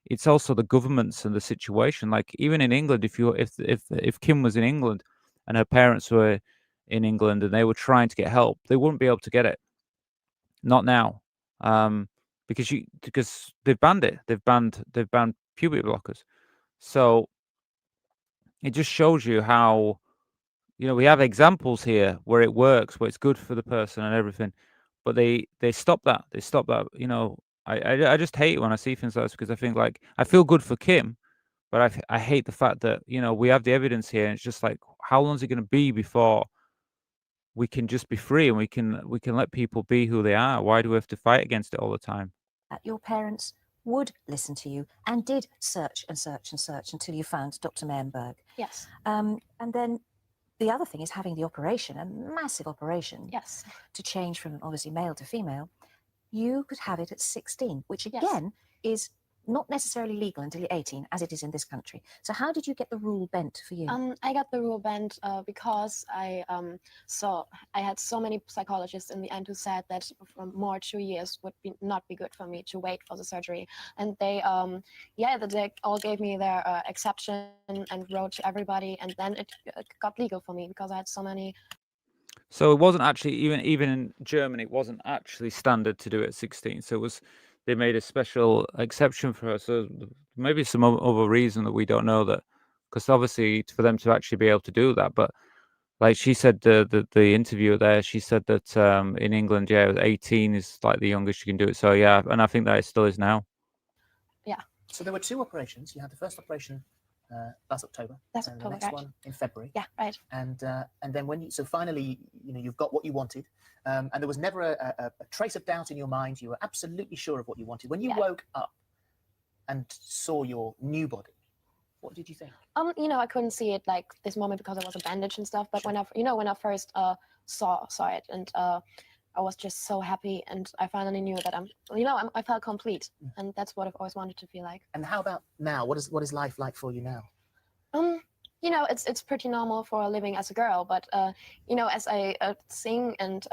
it's also the governments and the situation. Like even in England, if Kim was in England and her parents were in England and they were trying to get help, they wouldn't be able to get it. Not now, because they've banned it. They've banned puberty blockers. So it just shows you how, we have examples here where it works, where it's good for the person and everything, but they stop that. They stop that. I just hate it when I see things like this, because I think, like, I feel good for Kim, but I hate the fact that we have the evidence here, and it's just like, how long is it going to be before we can just be free and we can let people be who they are? Why do we have to fight against it all the time? your parents would listen to you and did search and search and search until you found Dr. Meyenberg. Yes. And then the other thing is having the operation, a massive operation, Yes. to change from obviously male to female. You could have it at 16, which Yes. again is not necessarily legal until you're 18, as it is in this country. So how did you get the rule bent for you? I got the rule bent because I had so many psychologists in the end who said that for more 2 years would not be good for me to wait for the surgery, and they they all gave me their exception and wrote to everybody, and then it got legal for me because I had so many. So it wasn't actually even in Germany, it wasn't actually standard to do it at 16. So it was they made a special exception for her. So maybe some other reason that we don't know that, because obviously for them to actually be able to do that. But like she said, the interviewer there, she said that in England, 18 is like the youngest you can do it. So yeah, and I think that it still is now. Yeah. So there were 2 operations. You had the first operation last October, Last and October, the next right. one in February. Yeah, right. And then when finally, you've got what you wanted, and there was never a trace of doubt in your mind. You were absolutely sure of what you wanted. When you woke up and saw your new body, what did you think? I couldn't see it like this moment because I was a bandage and stuff. But when I first saw it, and I was just so happy, and I finally knew that I felt complete, and that's what I've always wanted to feel like. And how about now? What is life like for you now? It's pretty normal for a living as a girl, but as I sing and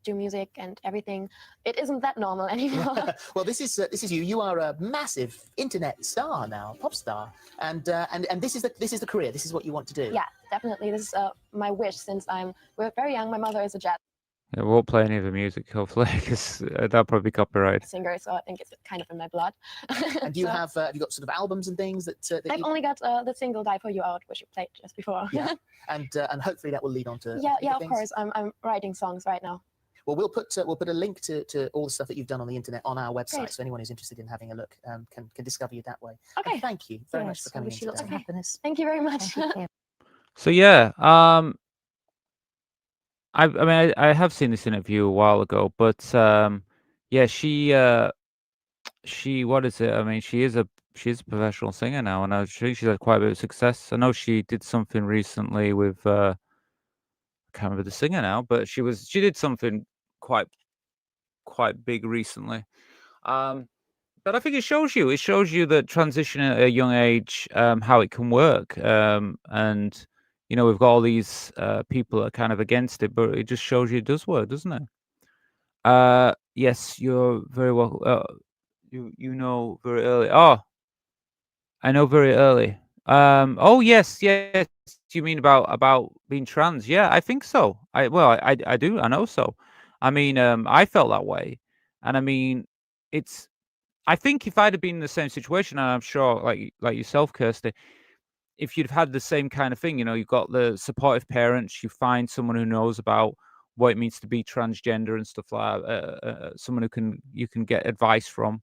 do music and everything, it isn't that normal anymore. Well, this is you. You are a massive internet star now, pop star, and this is the career. This is what you want to do. Yeah, definitely. This is my wish since we're very young. My mother is a jazz Yeah, we won't play any of the music, hopefully, because that'll probably be copyrighted. singer, so I think it's kind of in my blood. And do you So, have you got sort of albums and things that I've you, only got the single "Die for You" out, which you played just before. yeah, and hopefully that will lead on to yeah, bigger of things. course. I'm writing songs right now. Well, we'll put a link to all the stuff that you've done on the internet on our website, Great. so anyone who's interested in having a look can discover you that way. Okay. And thank you very much Yes, for I coming wish in you lots today. of happiness. Thank you very much. Thank you, Kim. So yeah, I mean I have seen this interview a while ago, but yeah, she what is it? I mean, she's a professional singer now, and I think she's had quite a bit of success. I know she did something recently with I can't remember the singer now, but she did something quite big recently. But I think it shows you that transition at a young age, how it can work. And we've got all these people that are kind of against it, but it just shows you it does work, doesn't it? Yes, you're very well. You know very early. Oh, I know very early. Oh yes. You mean about being trans? Yeah, I think so. I do. I know so. I mean, I felt that way, and I mean, it's. I think if I'd have been in the same situation, and I'm sure, like yourself, Kirsty, if you'd have had the same kind of thing, you've got the supportive parents, you find someone who knows about what it means to be transgender and stuff like that, someone you can get advice from,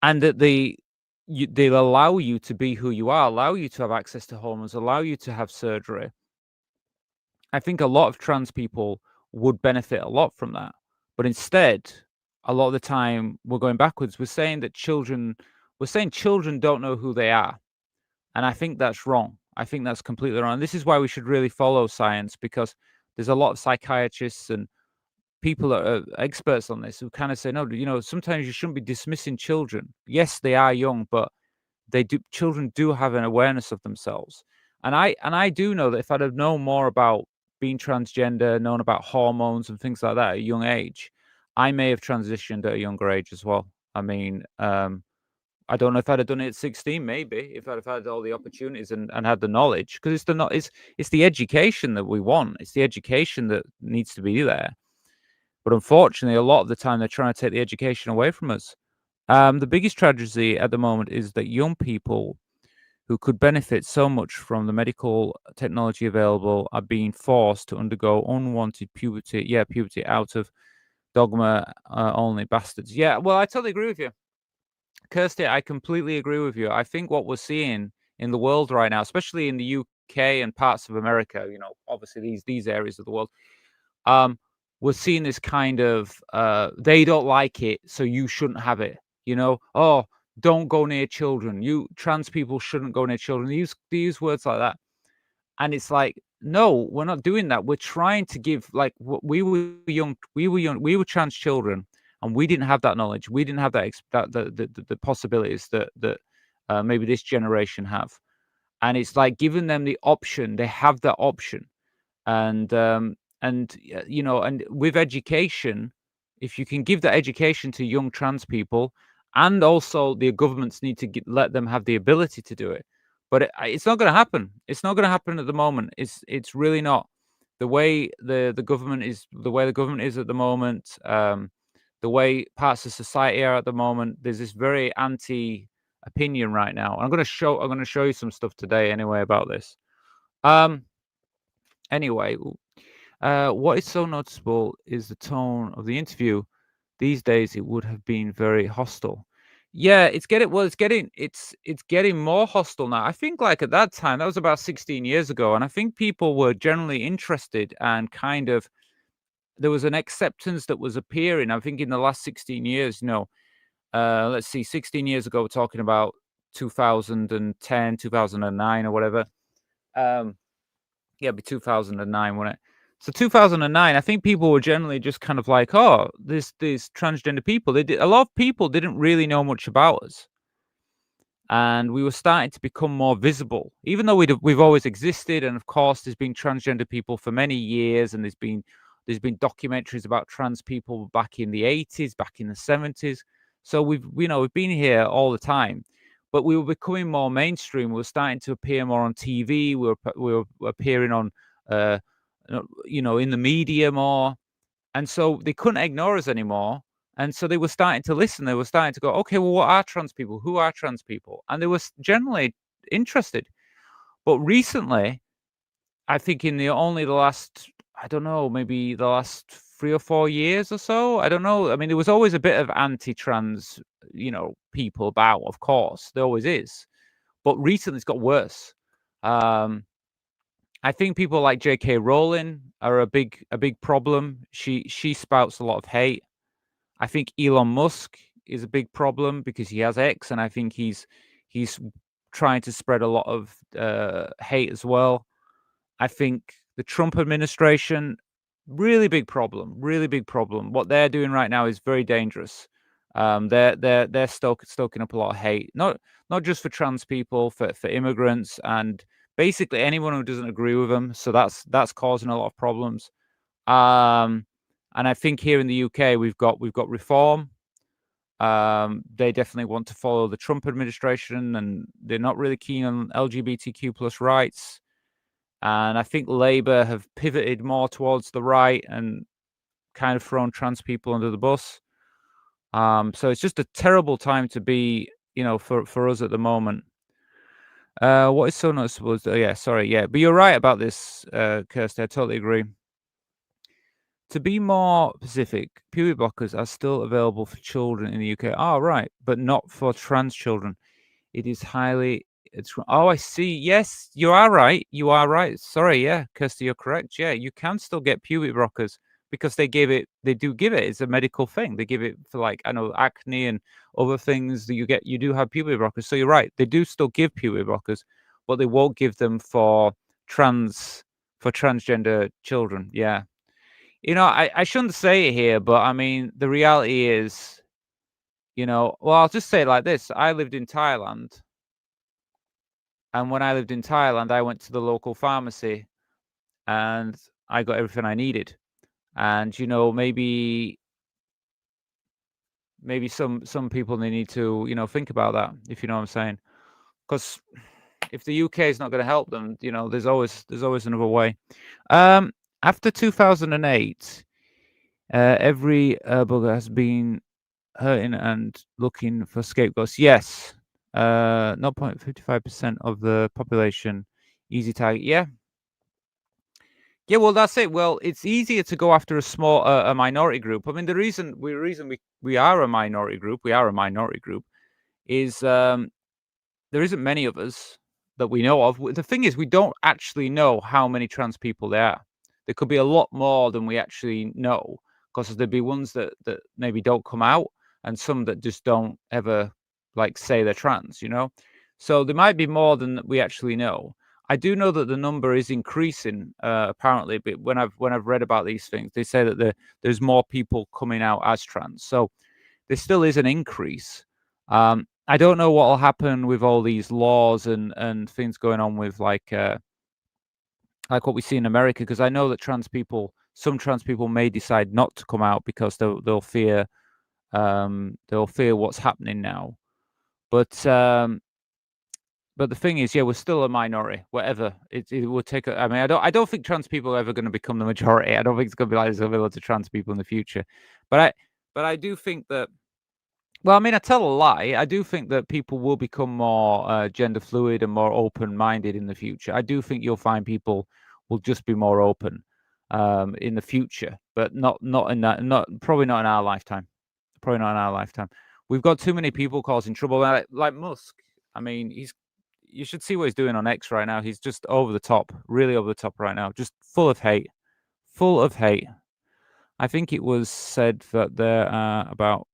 and that they'll allow you to be who you are, allow you to have access to hormones, allow you to have surgery. I think a lot of trans people would benefit a lot from that, but instead, a lot of the time we're going backwards. We're saying children don't know who they are, and I think that's wrong. I think that's completely wrong. This is why we should really follow science, because there's a lot of psychiatrists and people that are experts on this who kind of say, no, sometimes you shouldn't be dismissing children. Yes, they are young, but children do have an awareness of themselves. And I do know that if I'd have known more about being transgender, known about hormones and things like that at a young age, I may have transitioned at a younger age as well. I mean, I don't know if I'd have done it at 16, maybe, if I'd have had all the opportunities and had the knowledge, because it's the education that we want. It's the education that needs to be there. But unfortunately, a lot of the time they're trying to take the education away from us. The biggest tragedy at the moment is that young people who could benefit so much from the medical technology available are being forced to undergo unwanted puberty. Yeah, puberty out of dogma only bastards. Yeah, well, I totally agree with you. Kirsty, I completely agree with you. I think what we're seeing in the world right now, especially in the UK and parts of America, obviously these areas of the world, we're seeing this kind of they don't like it, so you shouldn't have it. Oh, don't go near children. You trans people shouldn't go near children. They use words like that, and it's like, no, we're not doing that. We're trying to give, like, we were young, we were trans children, and we didn't have that knowledge. We didn't have the possibilities that maybe this generation have. And it's like giving them the option. They have that option, and you know, and with education, if you can give that education to young trans people, and also the governments need to let them have the ability to do it. But it's not going to happen. It's not going to happen at the moment. It's really not. The way the government is, the way the government is at the moment, the way parts of society are at the moment. There's this very anti opinion right now. I'm going to show you some stuff today anyway about this. Anyway, what is so noticeable is the tone of the interview. These days, it would have been very hostile. Yeah, it's getting more hostile now. I think like at that time, that was about 16 years ago, and I think people were generally interested and kind of there was an acceptance that was appearing. I think in the last 16 years, you know, let's see, 16 years ago, we're talking about 2010, 2009 or whatever. Yeah, it'd be 2009, wouldn't it? So 2009, I think people were generally just kind of like, oh, these transgender people. A lot of people didn't really know much about us, and we were starting to become more visible, even though we've always existed. And of course, there's been transgender people for many years, and there's been documentaries about trans people back in the 80s, back in the 70s. So we've been here all the time, but we were becoming more mainstream. We were starting to appear more on TV. We were appearing on, in the media more, and so they couldn't ignore us anymore. And so they were starting to listen. They were starting to go, okay, well, what are trans people? Who are trans people? And they were generally interested. But recently, I think in the last, I don't know, maybe the last 3 or 4 years or so, I don't know. I mean, there was always a bit of anti-trans, people about, of course, there always is. But recently it's got worse. I think people like J.K. Rowling are a big problem. She spouts a lot of hate. I think Elon Musk is a big problem because he has X, and I think he's trying to spread a lot of hate as well. I think the Trump administration, really big problem. What they're doing right now is very dangerous. They're stoking up a lot of hate, not just for trans people, for immigrants, and basically anyone who doesn't agree with them. So that's causing a lot of problems. And I think here in the UK we've got Reform. They definitely want to follow the Trump administration, and they're not really keen on LGBTQ plus rights. And I think Labour have pivoted more towards the right and kind of thrown trans people under the bus. So it's just a terrible time to be, for us at the moment. What is so noticeable is, but you're right about this, Kirsty. I totally agree. To be more specific, puberty blockers are still available for children in the UK. Oh, right, but not for trans children. It is highly. Oh, I see. Yes, you are right. Sorry, yeah, Kirsty, you're correct. Yeah, you can still get puberty blockers because they do give it. It's a medical thing. They give it for, like, I know, acne and other things that you do have puberty blockers. So you're right. They do still give puberty blockers, but they won't give them for transgender children. Yeah. I shouldn't say it here, but I mean, the reality is, well, I'll just say it like this. I lived in Thailand. And when I lived in Thailand, I went to the local pharmacy and I got everything I needed. And, maybe some people, they need to, think about that, if you know what I'm saying. Because if the UK is not going to help them, there's always another way. After 2008, every bugger has been hurting and looking for scapegoats. Yes. 0.55% of the population, easy target. Yeah, well, that's it. Well, it's easier to go after a minority group. I mean, the reason we are a minority group, is there isn't many of us that we know of. The thing is, we don't actually know how many trans people there are. There could be a lot more than we actually know, because there'd be ones that maybe don't come out, and some that just don't ever, like, say they're trans, So there might be more than we actually know. I do know that the number is increasing apparently, but when I've read about these things, they say that there's more people coming out as trans. So there still is an increase. I don't know what will happen with all these laws and things going on with like what we see in America, because I know that some trans people may decide not to come out because they'll fear what's happening now. But the thing is, yeah, we're still a minority. Whatever it will take. I mean, I don't think trans people are ever going to become the majority. I don't think it's going to be like there's going to be lots of trans people in the future. But I do think that. Well, I mean, I tell a lie. I do think that people will become more gender fluid and more open-minded in the future. I do think you'll find people will just be more open in the future, but not in that. Probably not in our lifetime. Probably not in our lifetime. We've got too many people causing trouble, like Musk. I mean, you should see what he's doing on X right now. He's just over the top, really over the top right now, just full of hate. Full of hate. I think it was said that there are about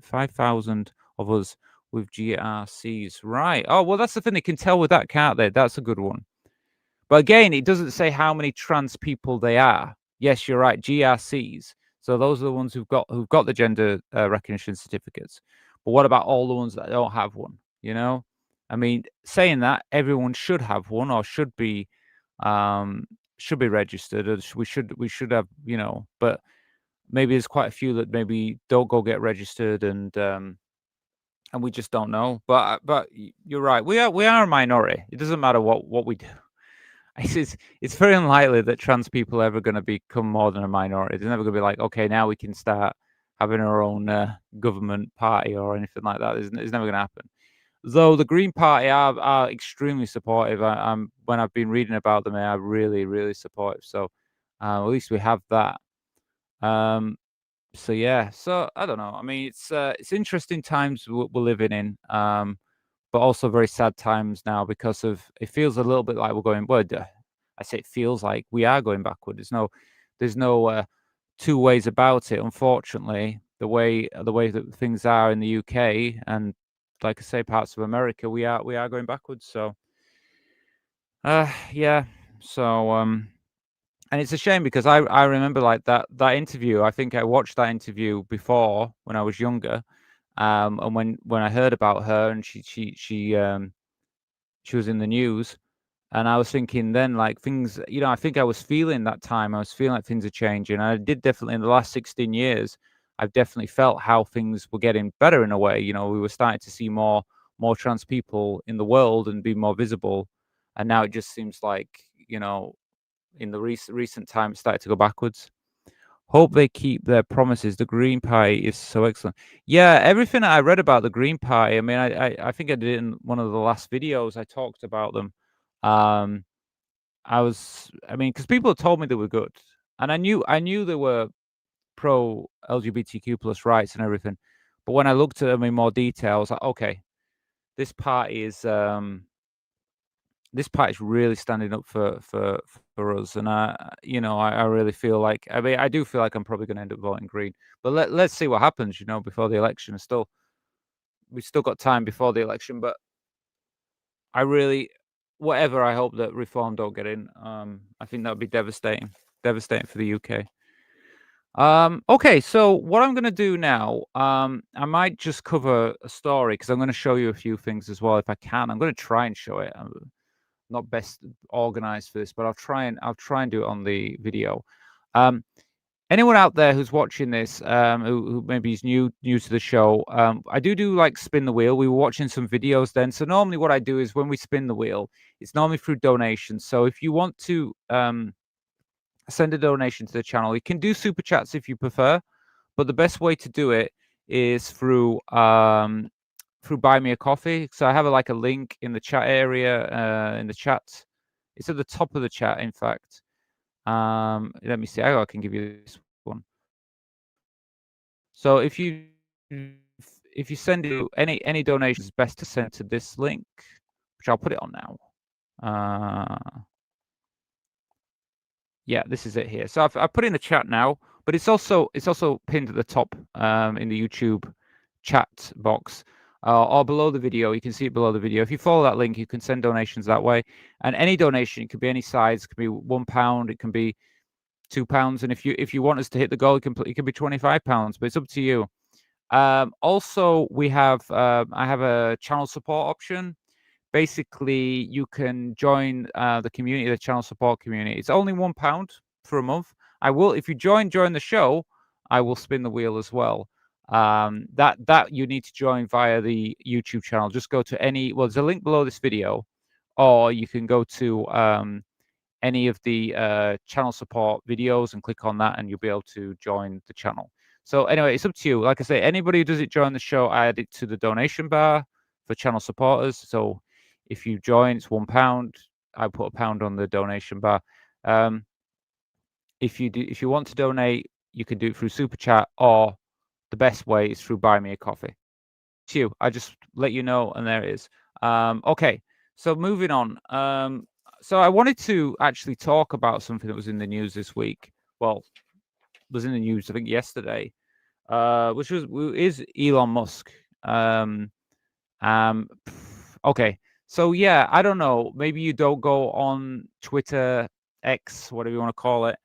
5,000 of us with GRCs. Right. Oh, well, that's the thing. They can tell with that, can't they? That's a good one. But again, it doesn't say how many trans people they are. Yes, you're right. GRCs. So those are the ones who've got the gender recognition certificates. But what about all the ones that don't have one? You know, I mean, saying that everyone should have one or should be registered, or we should have, you know, but maybe there's quite a few that maybe don't go get registered, and we just don't know. But you're right. We are a minority. It doesn't matter what we do. It's very unlikely that trans people are ever going to become more than a minority. It's never going to be like, okay, now we can start having our own government party or anything like that. It's never going to happen. Though the Green Party are extremely supportive. When I've been reading about them, they are really, really supportive. So at least we have that. So yeah. So I don't know. I mean, it's interesting times we're living in. But also very sad times now, because it feels a little bit like we're going. Well, I say it feels like we are going backward. There's no two ways about it. Unfortunately, the way that things are in the UK and, like I say, parts of America, we are going backwards. So, yeah. So, and it's a shame, because I remember like that interview. I think I watched that interview before when I was younger. And when I heard about her and she was in the news, and I was thinking then, like, things, you know, I think I was feeling that time. I was feeling like things are changing. I did definitely in the last 16 years. I've definitely felt how things were getting better in a way. You know, we were starting to see more trans people in the world and be more visible. And now it just seems like, you know, in the recent time, it started to go backwards. Hope they keep their promises. The Green Party is so excellent. Yeah, everything I read about the Green Party, I mean, I think I did it in one of the last videos. I talked about them. I mean, because people told me they were good, and I knew they were pro LGBTQ plus rights and everything. But when I looked at them in more detail, I was like, okay, this party is really standing up for us, and I really feel like, I mean, I do feel like I'm probably going to end up voting Green, but let's see what happens, you know, before the election. We've still got time before the election, but I hope that Reform don't get in. I think that would be devastating for the UK. Okay, so what I'm going to do now, I might just cover a story, because I'm going to show you a few things as well if I can. I'm going to try and show it. I'm not best organized for this, but I'll try and do it on the video. Anyone out there who's watching this, who maybe is new to the show, I do like spin the wheel. We were watching some videos then. So normally what I do is, when we spin the wheel, it's normally through donations. So if you want to send a donation to the channel, you can do super chats if you prefer, but the best way to do it is through Buy Me a Coffee. So I have a link in the chat area, in the chat. It's at the top of the chat, in fact. Let me see. I can give you this one. So if you send any donations, it's best to send to this link, which I'll put it on now. Yeah, this is it here. So I've put in the chat now, but it's also pinned at the top in the YouTube chat box. or below the video. You can see it below the video. If you follow that link, you can send donations that way. And any donation, it could be any size. It could be £1. It can be £2. And if you want us to hit the goal, it can be £25. But it's up to you. Also, we have I have a channel support option. Basically, you can join the community, the channel support community. It's only £1 for a month. If you join the show, I will spin the wheel as well. That you need to join via the YouTube channel. Just go to there's a link below this video, or you can go to any of the channel support videos and click on that, and you'll be able to join the channel. So anyway, it's up to you. Like I say, anybody who doesn't join the show, I add it to the donation bar for channel supporters. So if you join, it's £1. I put £1 on the donation bar. If you want to donate, you can do it through Super Chat, or the best way is through Buy Me a Coffee. It's you. I just let you know, and there it is. Okay, so moving on. So I wanted to actually talk about something that was in the news this week. Well, was in the news, I think, yesterday, which is Elon Musk. Okay, so yeah, I don't know. Maybe you don't go on Twitter, X, whatever you want to call it.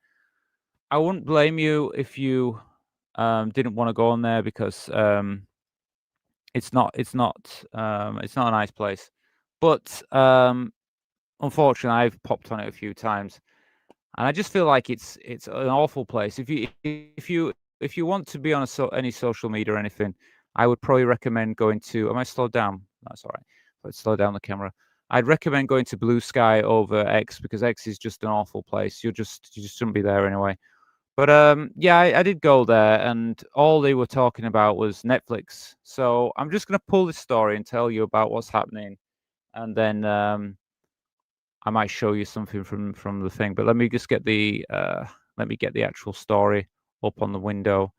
I wouldn't blame you if you didn't want to go on there, because it's not a nice place. But unfortunately, I've popped on it a few times, and I just feel like it's an awful place. If you want to be on any social media or anything, I would probably recommend going to. Am I slowed down? That's all right. Let's slow down the camera. I'd recommend going to Blue Sky over X, because X is just an awful place. You just shouldn't be there anyway. But yeah, I did go there, and all they were talking about was Netflix. So I'm just going to pull this story and tell you about what's happening, and then I might show you something from the thing. But let me just get the actual story up on the window,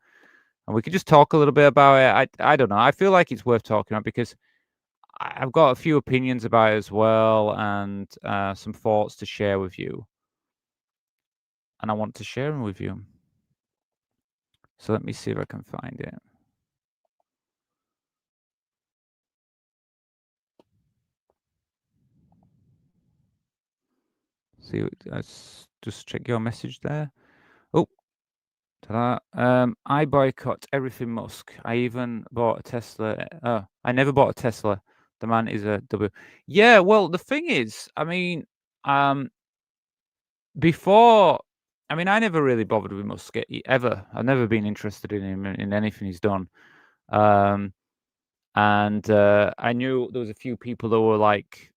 and we can just talk a little bit about it. I don't know. I feel like it's worth talking about, because I've got a few opinions about it as well, and some thoughts to share with you. And I want to share them with you. So let me see if I can find it. See, just check your message there. Oh, ta-da. I boycott everything Musk. I even bought a Tesla. I never bought a Tesla. The man is a W. Yeah, well, the thing is, I mean, before, I mean, I never really bothered with Musk ever. I've never been interested in him, in anything he's done. And I knew there was a few people that were like,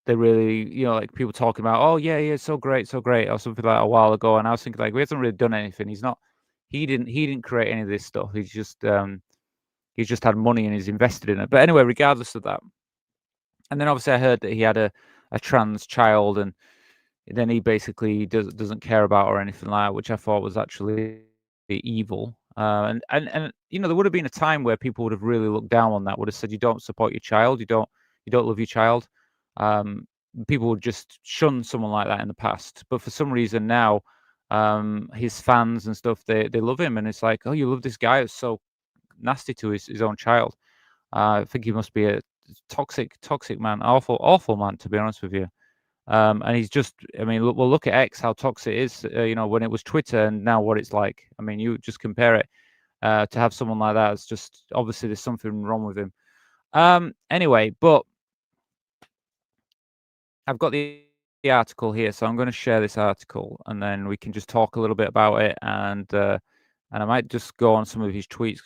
they really, like people talking about, oh yeah, so great, or something like that a while ago. And I was thinking, like, we hasn't really done anything. He didn't create any of this stuff. He's just had money and he's invested in it. But anyway, regardless of that. And then obviously I heard that he had a trans child, and then he basically doesn't care about or anything like that, which I thought was actually evil. And there would have been a time where people would have really looked down on that, would have said, you don't support your child, you don't love your child. People would just shun someone like that in the past, but for some reason now, his fans and stuff, they love him, and it's like, oh, you love this guy who's so nasty to his own child. I think he must be a toxic man, awful man, to be honest with you. And he's just, I mean, look at X, how toxic it is, when it was Twitter, and now what it's like. I mean, you just compare it, to have someone like that. It's just, obviously there's something wrong with him. Anyway, but I've got the article here, so I'm going to share this article, and then we can just talk a little bit about it, and I might just go on some of his tweets.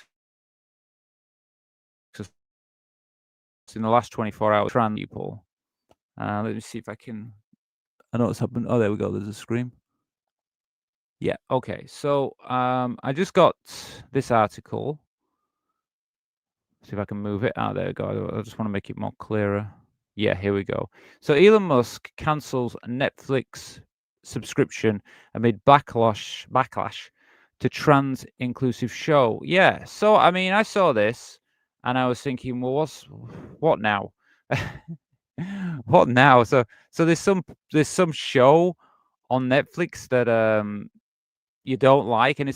In the last 24 hours, trans people. Let me see if I can. I know what's happened. Oh, there we go. There's a screen. Yeah. Okay. So I just got this article. See if I can move it. There we go. I just want to make it more clearer. Yeah, here we go. So Elon Musk cancels Netflix subscription amid backlash to trans inclusive show. Yeah. So I mean, I saw this and I was thinking, well, what now? What now? So there's some show on Netflix that you don't like, and I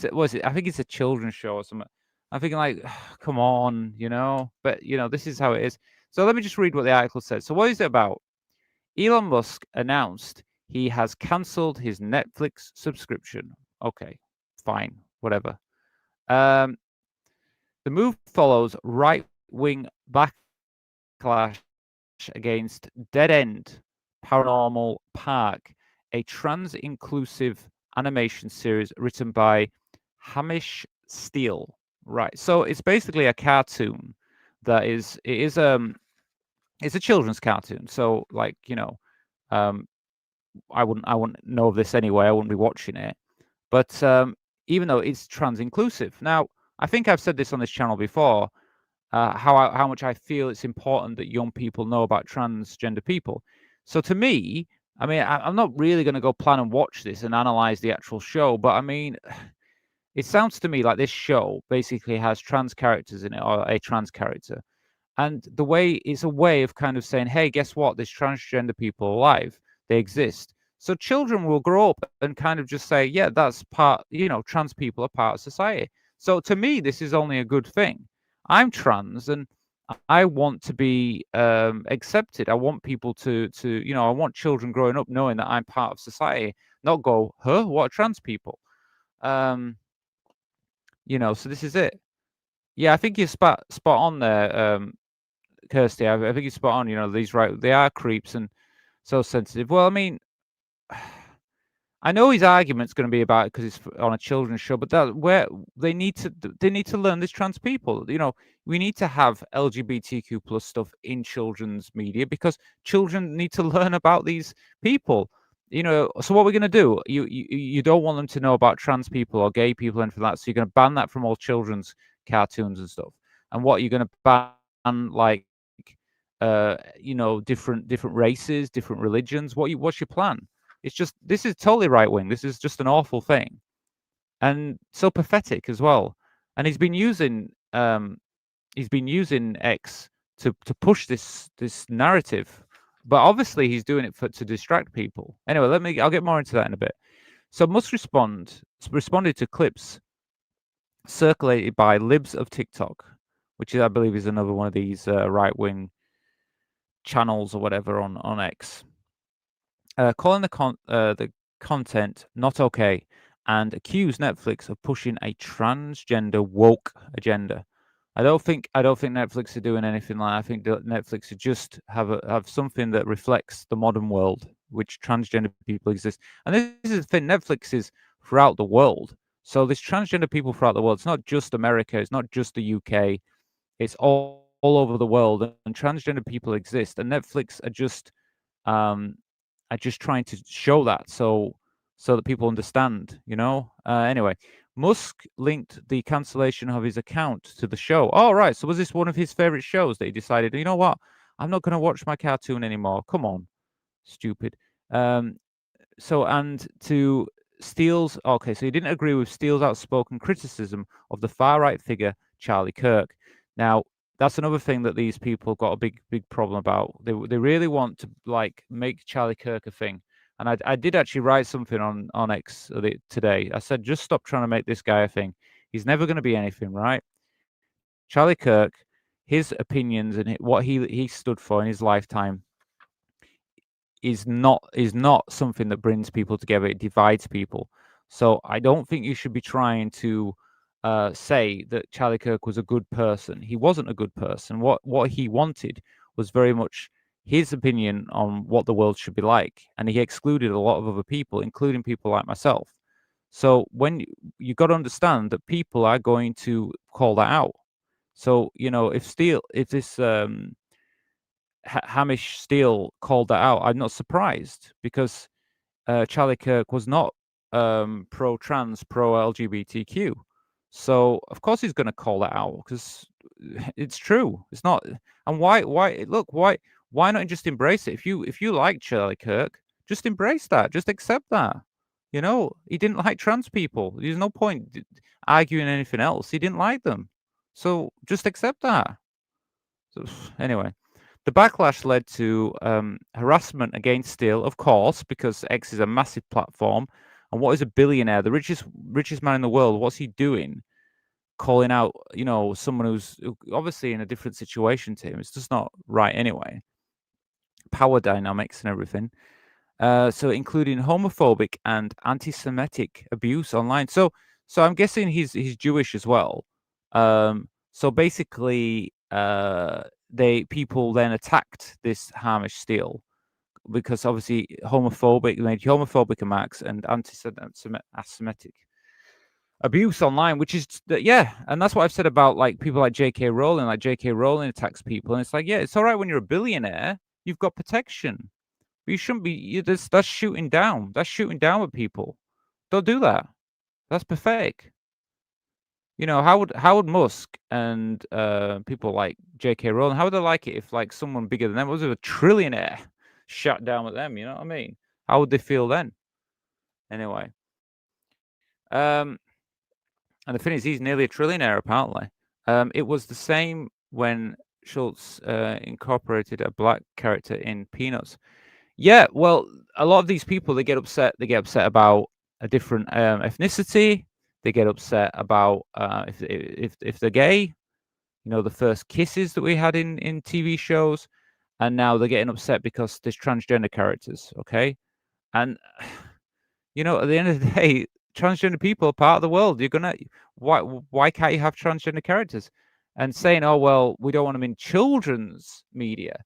think it's a children's show or something. I'm thinking like, come on, you know. But you know, this is how it is. So let me just read what the article says. So what is it about? Elon Musk announced he has cancelled his Netflix subscription. Okay, fine, whatever. Um, the move follows right-wing backlash against Dead End Paranormal Park, a trans-inclusive animation series written by Hamish Steele. Right. So it's basically a cartoon that is it's a children's cartoon. So like, you know, um I wouldn't know of this anyway. I wouldn't be watching it. But even though it's trans inclusive. Now, I think I've said this on this channel before, how much I feel it's important that young people know about transgender people. So to me, I mean, I'm not really going to go plan and watch this and analyze the actual show, but I mean, it sounds to me like this show basically has trans characters in it, or a trans character. And the way it's a way of kind of saying, hey, guess what? There's transgender people alive. They exist. So children will grow up and kind of just say, yeah, that's part, you know, trans people are part of society. So to me, this is only a good thing. I'm trans and I want to be accepted. I want people to, you know, I want children growing up knowing that I'm part of society, not go, huh, what are trans people? You know, so this is it. Yeah, I think you're spot on there, Kirsty. I think you're spot on. You know, these they are creeps and so sensitive. Well, I mean, I know his argument's going to be about it because it's on a children's show, but that where they need to learn this trans people. You know, we need to have LGBTQ plus stuff in children's media because children need to learn about these people. You know, so what we're going to do? You don't want them to know about trans people or gay people or anything like that. So you're going to ban that from all children's cartoons and stuff. And what you're going to ban, like, you know, different races, different religions. What's your plan? It's just this is totally right wing. This is just an awful thing, and so pathetic as well. And he's been using X to push this narrative, but obviously he's doing it to distract people. Anyway, I'll get more into that in a bit. So Musk responded to clips circulated by Libs of TikTok, which I believe is another one of these right wing channels or whatever on X. Calling the content not okay and accused Netflix of pushing a transgender woke agenda. I don't think Netflix are doing anything like that. I think that Netflix are just have something that reflects the modern world, which transgender people exist. And this is the thing, Netflix is throughout the world. So there's transgender people throughout the world. It's not just America. It's not just the UK. It's all over the world, and transgender people exist. And Netflix are just trying to show that so that people understand, you know. Anyway, Musk linked the cancellation of his account to the show. Oh, right. So was this one of his favorite shows that he decided, you know what? I'm not going to watch my cartoon anymore. Come on, stupid. So and to Steele's, okay, so he didn't agree with Steele's outspoken criticism of the far right figure Charlie Kirk. Now, that's another thing that these people got a big problem about. They really want to like make Charlie Kirk a thing. And I did actually write something on X today. I said, just stop trying to make this guy a thing. He's never going to be anything, right? Charlie Kirk, his opinions and what he stood for in his lifetime is not something that brings people together. It divides people. So I don't think you should be trying to say that Charlie Kirk was a good person. He wasn't a good person. What he wanted was very much his opinion on what the world should be like, and he excluded a lot of other people, including people like myself. So when you got to understand that people are going to call that out. So you know, if this Hamish Steele called that out, I'm not surprised because Charlie Kirk was not pro-trans, pro-LGBTQ. So of course he's going to call that out because it's true. It's not. And why not just embrace it? If you like Charlie Kirk, just embrace that. Just accept that. You know, he didn't like trans people. There's no point arguing anything else. He didn't like them. So just accept that. So anyway, the backlash led to harassment against Steele, of course, because X is a massive platform. And what is a billionaire, the richest man in the world? What's he doing? calling out, someone who's obviously in a different situation to him. It's just not right anyway. Power dynamics and everything. So including homophobic and anti-Semitic abuse online. So I'm guessing he's Jewish as well. So basically, people then attacked this Hamish Steele because obviously made homophobic remarks and anti-Semitic abuse online, which is and that's what I've said about like people like J.K. Rowling. Like J.K. Rowling attacks people, and it's like, yeah, it's all right when you're a billionaire, you've got protection. But you shouldn't be. That's shooting down. That's shooting down with people. Don't do that. That's pathetic. Howard Musk and people like J.K. Rowling, how would they like it if like someone bigger than them, was a trillionaire, shut down with them? You know what I mean? How would they feel then? Anyway, and the thing is, he's nearly a trillionaire apparently. It was the same when Schultz incorporated a black character in Peanuts. Yeah, well, a lot of these people, they get upset about a different ethnicity. They get upset about if they're gay. The first kisses that we had in TV shows, and now they're getting upset because there's transgender characters. Okay, and at the end of the day, transgender people are part of the world. Why can't you have transgender characters? And saying, oh well, we don't want them in children's media.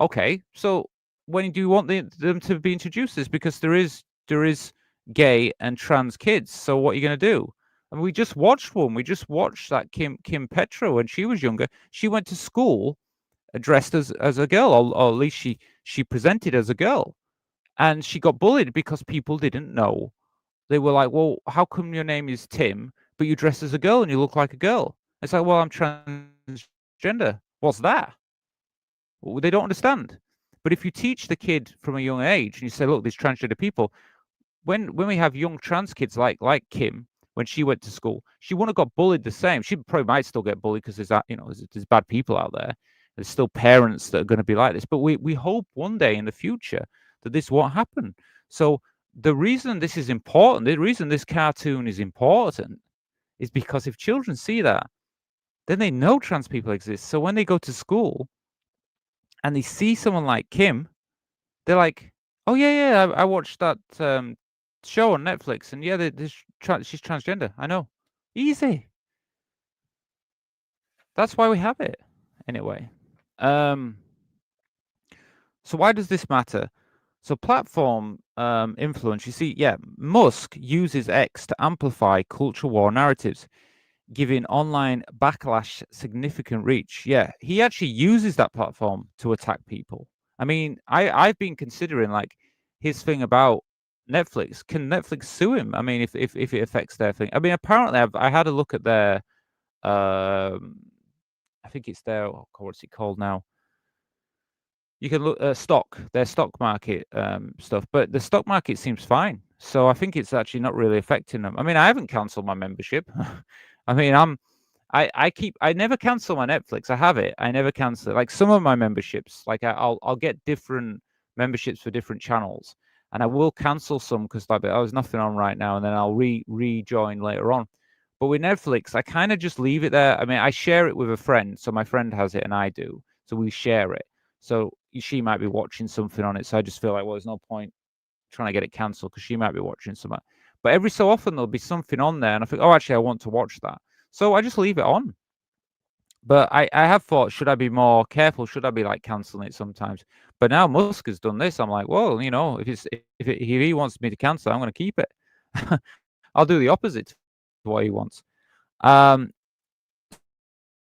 Okay, so when do you want them to be introduced? Is because there is gay and trans kids. So what are you going to do? And we just watched one. We just watched that Kim Petras when she was younger. She went to school dressed as a girl, or at least she presented as a girl, and she got bullied because people didn't know. They were like, well, how come your name is Tim, but you dress as a girl and you look like a girl? It's like, well, I'm transgender. What's that? Well, they don't understand. But if you teach the kid from a young age and you say, look, there's transgender people, when we have young trans kids like Kim, when she went to school, she wouldn't have got bullied the same. She probably might still get bullied because there's bad people out there. There's still parents that are going to be like this. But we hope one day in the future that this won't happen. So the reason this is important, the reason this cartoon is important, is because if children see that, then they know trans people exist. So when they go to school and they see someone like Kim, they're like, oh yeah, I watched that show on Netflix, and yeah, she's transgender. I know. Easy. That's why we have it. Anyway. So why does this matter? So platform influence, you see, Musk uses X to amplify culture war narratives, giving online backlash significant reach. Yeah, he actually uses that platform to attack people. I mean, I've been considering like his thing about Netflix. Can Netflix sue him? I mean, if it affects their thing. I mean, apparently I had a look at their I think it's their, what's it called now? You can look their stock market stuff, but the stock market seems fine. So I think it's actually not really affecting them. I mean, I haven't cancelled my membership. I mean, I never cancel my Netflix. I have it. I never cancel it. Like some of my memberships, like I'll get different memberships for different channels, and I will cancel some because like there's nothing on right now, and then I'll rejoin later on. But with Netflix, I kind of just leave it there. I mean, I share it with a friend, so my friend has it and I do, so we share it. So she might be watching something on it, so I just feel like, well, there's no point trying to get it cancelled because she might be watching something. But every so often there'll be something on there, and I think, oh, actually, I want to watch that, so I just leave it on. But I have thought, should I be more careful? Should I be like cancelling it sometimes? But now Musk has done this, I'm like, well, if he wants me to cancel, I'm going to keep it. I'll do the opposite to what he wants.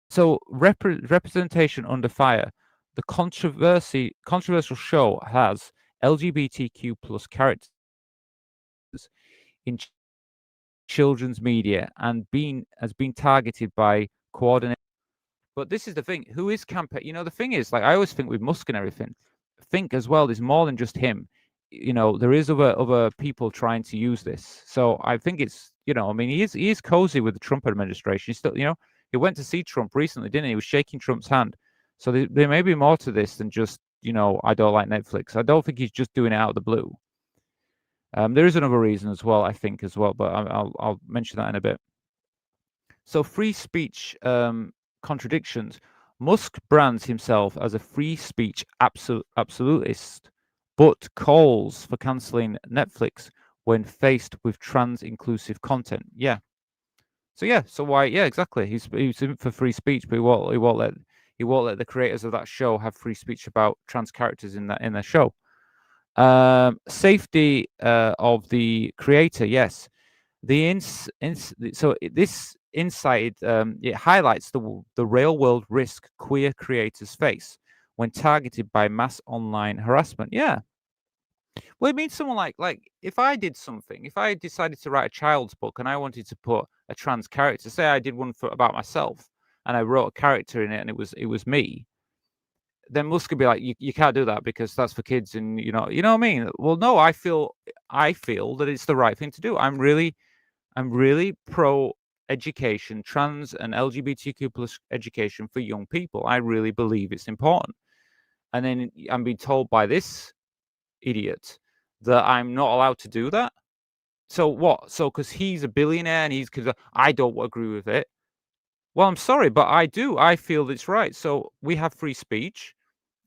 So representation under fire. The controversial show has LGBTQ plus characters in children's media and has been targeted by coordinate. But this is the thing. Who is campaign? The thing is, like I always think with Musk and everything, think as well. There's more than just him. There is other people trying to use this. So I think it's I mean he is cozy with the Trump administration. He's still he went to see Trump recently, didn't he? He was shaking Trump's hand. So there may be more to this than just, I don't like Netflix. I don't think he's just doing it out of the blue. There is another reason as well, I think, as well, but I'll mention that in a bit. So free speech contradictions. Musk brands himself as a free speech absolutist, but calls for cancelling Netflix when faced with trans-inclusive content. Yeah. So yeah. So why? Yeah, exactly. He's in for free speech, but he won't let the creators of that show have free speech about trans characters in their show. Safety of the creator. Yes. This insight it highlights the real world risk queer creators face when targeted by mass online harassment. Yeah. Well, it means someone like if I did something, if I decided to write a child's book and I wanted to put a trans character, say I did one about myself and I wrote a character in it and it was me, then Musk could be like, you can't do that because that's for kids, and you know what I mean. Well, no, I feel that it's the right thing to do. I'm really pro education, trans and LGBTQ plus education for young people. I really believe it's important. And then I'm being told by this idiot that I'm not allowed to do that. So what? So because he's a billionaire and because I don't agree with it. Well, I'm sorry, but I do. I feel it's right. So we have free speech,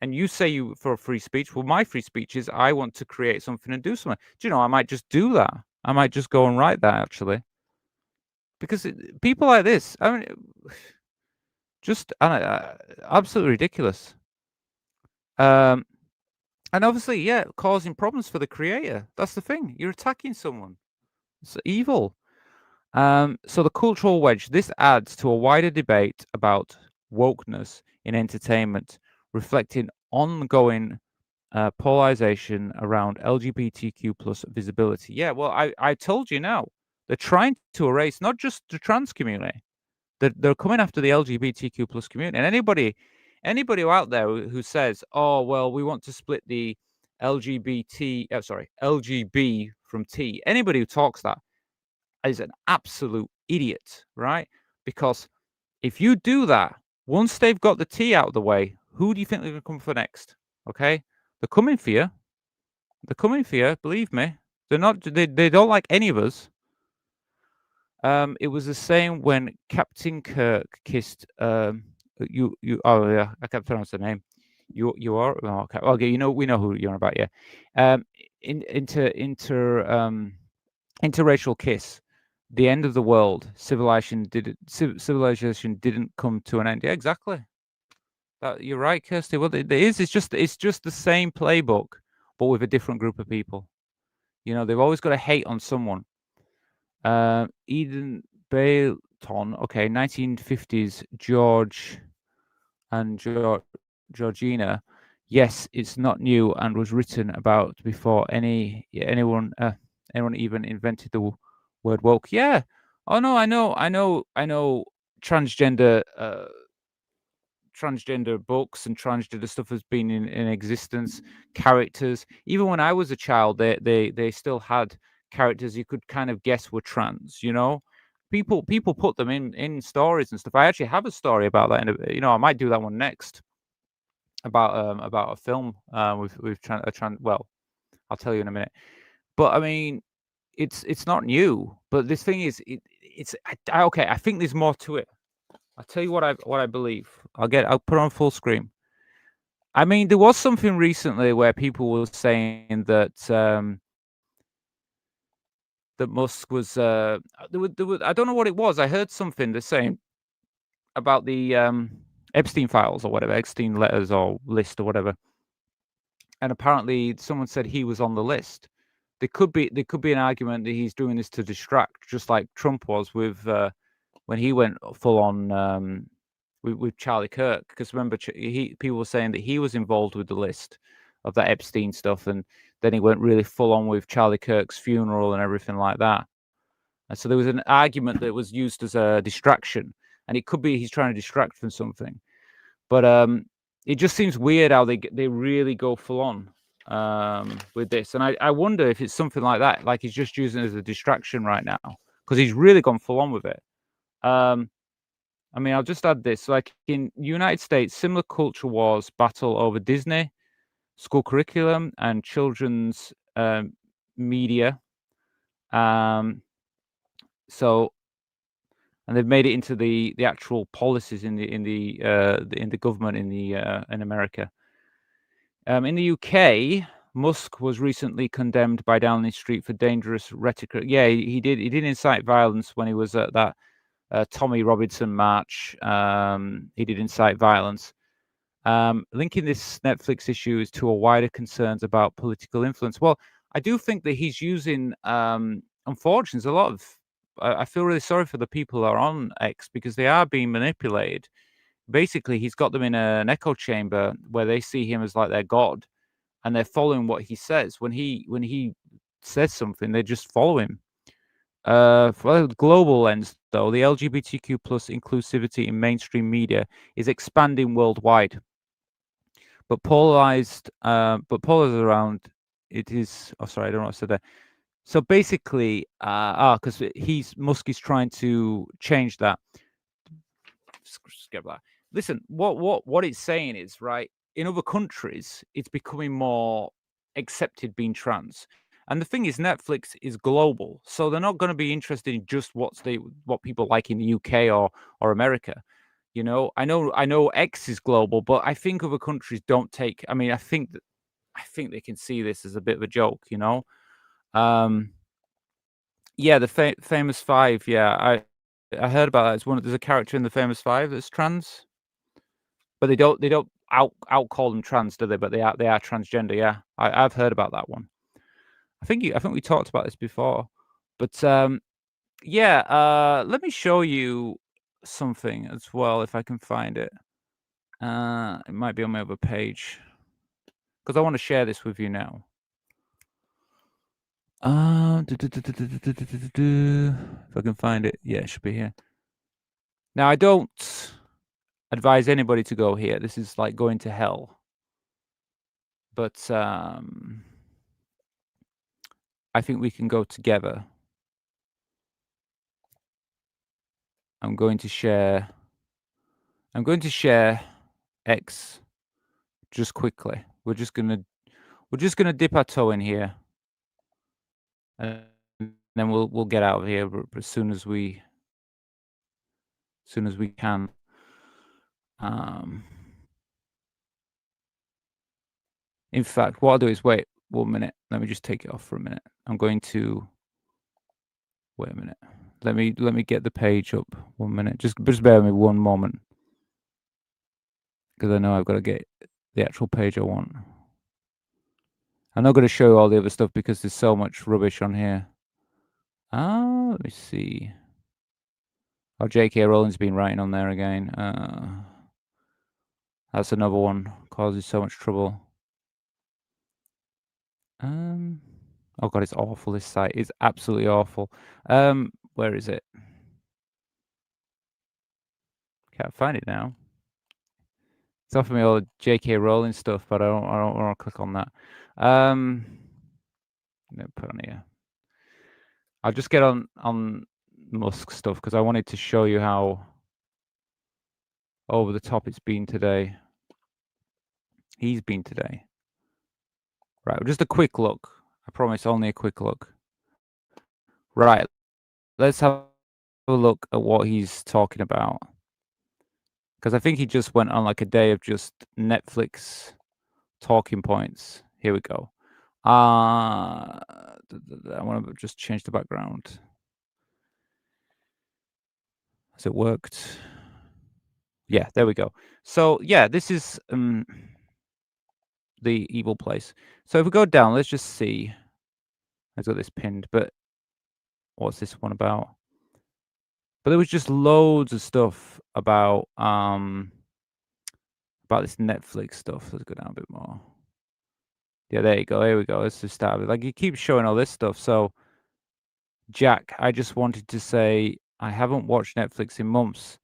and you say you for free speech. Well, my free speech is I want to create something and do something. Do you know? I might just do that. I might just go and write that actually, because people like this. I mean, just absolutely ridiculous. And obviously, yeah, causing problems for the creator. That's the thing. You're attacking someone. It's evil. So the cultural wedge. This adds to a wider debate about wokeness in entertainment, reflecting ongoing polarization around LGBTQ plus visibility. Yeah, well, I told you now. They're trying to erase not just the trans community. They're coming after the LGBTQ plus community. And anybody out there who says, "Oh, well, we want to split the LGB from T," anybody who talks that is an absolute idiot, right? Because if you do that, once they've got the T out of the way, who do you think they're going to come for next? Okay, they're coming for you. They're coming for you. Believe me, they're not. They don't like any of us. It was the same when Captain Kirk kissed you. Oh yeah, I can't pronounce the name. You are okay. We know who you're on about. Yeah. Interracial kiss. The end of the world. Civilization didn't come to an end. Yeah, exactly. You're right, Kirsty. Well, it is. It's just the same playbook, but with a different group of people. You know, they've always got to hate on someone. Eden Bayton, okay, 1950s George and Georgina. Yes, it's not new and was written about before anyone even invented the word woke. Yeah. Oh no, I know transgender books and transgender stuff has been in existence. Characters, even when I was a child, they still had characters you could kind of guess were trans. You know, people put them in stories and stuff. I actually have a story about that, and I might do that one next about a film with well, I'll tell you in a minute. But I mean, it's not new. But this thing is, okay. I think there's more to it. I'll tell you what I believe. I'll put on full screen. I mean, there was something recently where people were saying that that Musk was there was, I don't know what it was. I heard something they're saying about the Epstein files or whatever, Epstein letters or list or whatever. And apparently someone said he was on the list. There could be an argument that he's doing this to distract, just like Trump was with when he went full on with Charlie Kirk. Because remember, people were saying that he was involved with the list of that Epstein stuff, and then he went really full on with Charlie Kirk's funeral and everything like that. And so there was an argument that was used as a distraction, and it could be he's trying to distract from something. But it just seems weird how they really go full on with this, and I wonder if it's something like that, like he's just using it as a distraction right now, because he's really gone full on with it. I mean, I'll just add this: like in United States, similar culture wars battle over Disney, school curriculum, and children's media. So and they've made it into the actual policies in the government in America. In the UK, Musk was recently condemned by Downing Street for dangerous rhetoric. Yeah, he did incite violence when he was at that Tommy Robinson march. He did incite violence. Linking this Netflix issue is to a wider concerns about political influence. Well, I do think that he's using, unfortunately, there's a lot of. I feel really sorry for the people who are on X because they are being manipulated. Basically, he's got them in an echo chamber where they see him as like their god, and they're following what he says. When he says something, they just follow him. For a global lens, though, the LGBTQ plus inclusivity in mainstream media is expanding worldwide. But polarized around it is. Oh, sorry, I don't know what I said there. So basically, because Musk is trying to change that. Skip that. Listen, what it's saying is, right, in other countries, it's becoming more accepted being trans. And the thing is, Netflix is global, so they're not going to be interested in just what people like in the UK or America. You know, I know X is global, but I think other countries don't take. I mean, I think they can see this as a bit of a joke. You know, yeah, the Famous Five. Yeah, I heard about that. There's a character in the Famous Five that's trans, but they don't out call them trans, do they? But they are transgender. Yeah, I've heard about that one. I think we talked about this before, but yeah. Let me show you something as well if I can find it. It might be on my other page because I want to share this with you now. If I can find it, yeah, it should be here. Now, I don't advise anybody to go here. This is like going to hell. But I think we can go together. I'm going to share X just quickly. We're just gonna dip our toe in here, and then we'll get out of here as soon as we can. In fact, what I'll do is wait 1 minute. Let me just take it off for a minute. I'm going to wait a minute. Let me get the page up 1 minute. Just bear with me one moment, because I know I've got to get the actual page I want. I'm not going to show you all the other stuff because there's so much rubbish on here. Let me see. Oh, J.K. Rowling's been writing on there again. That's another one. Causes so much trouble. Oh god, it's awful. This site is absolutely awful. Where is it? Can't find it now. It's offering me all the J.K. Rowling stuff, but I don't want to click on that. No, put on here. I'll just get on Musk stuff because I wanted to show you how over the top it's been today. He's been today. Right, just a quick look. I promise, only a quick look. Right, let's have a look at what he's talking about. Because I think he just went on like a day of just Netflix talking points. Here we go. I want to just change the background. Has it worked? Yeah, there we go. So yeah, this is the evil place. So if we go down, let's just see. I've got this pinned, but what's this one about? But there was just loads of stuff about this Netflix stuff. Let's go down a bit more. Yeah, there you go. Here we go. Let's just start with, like, he keeps showing all this stuff. So, Jack, I just wanted to say I haven't watched Netflix in months,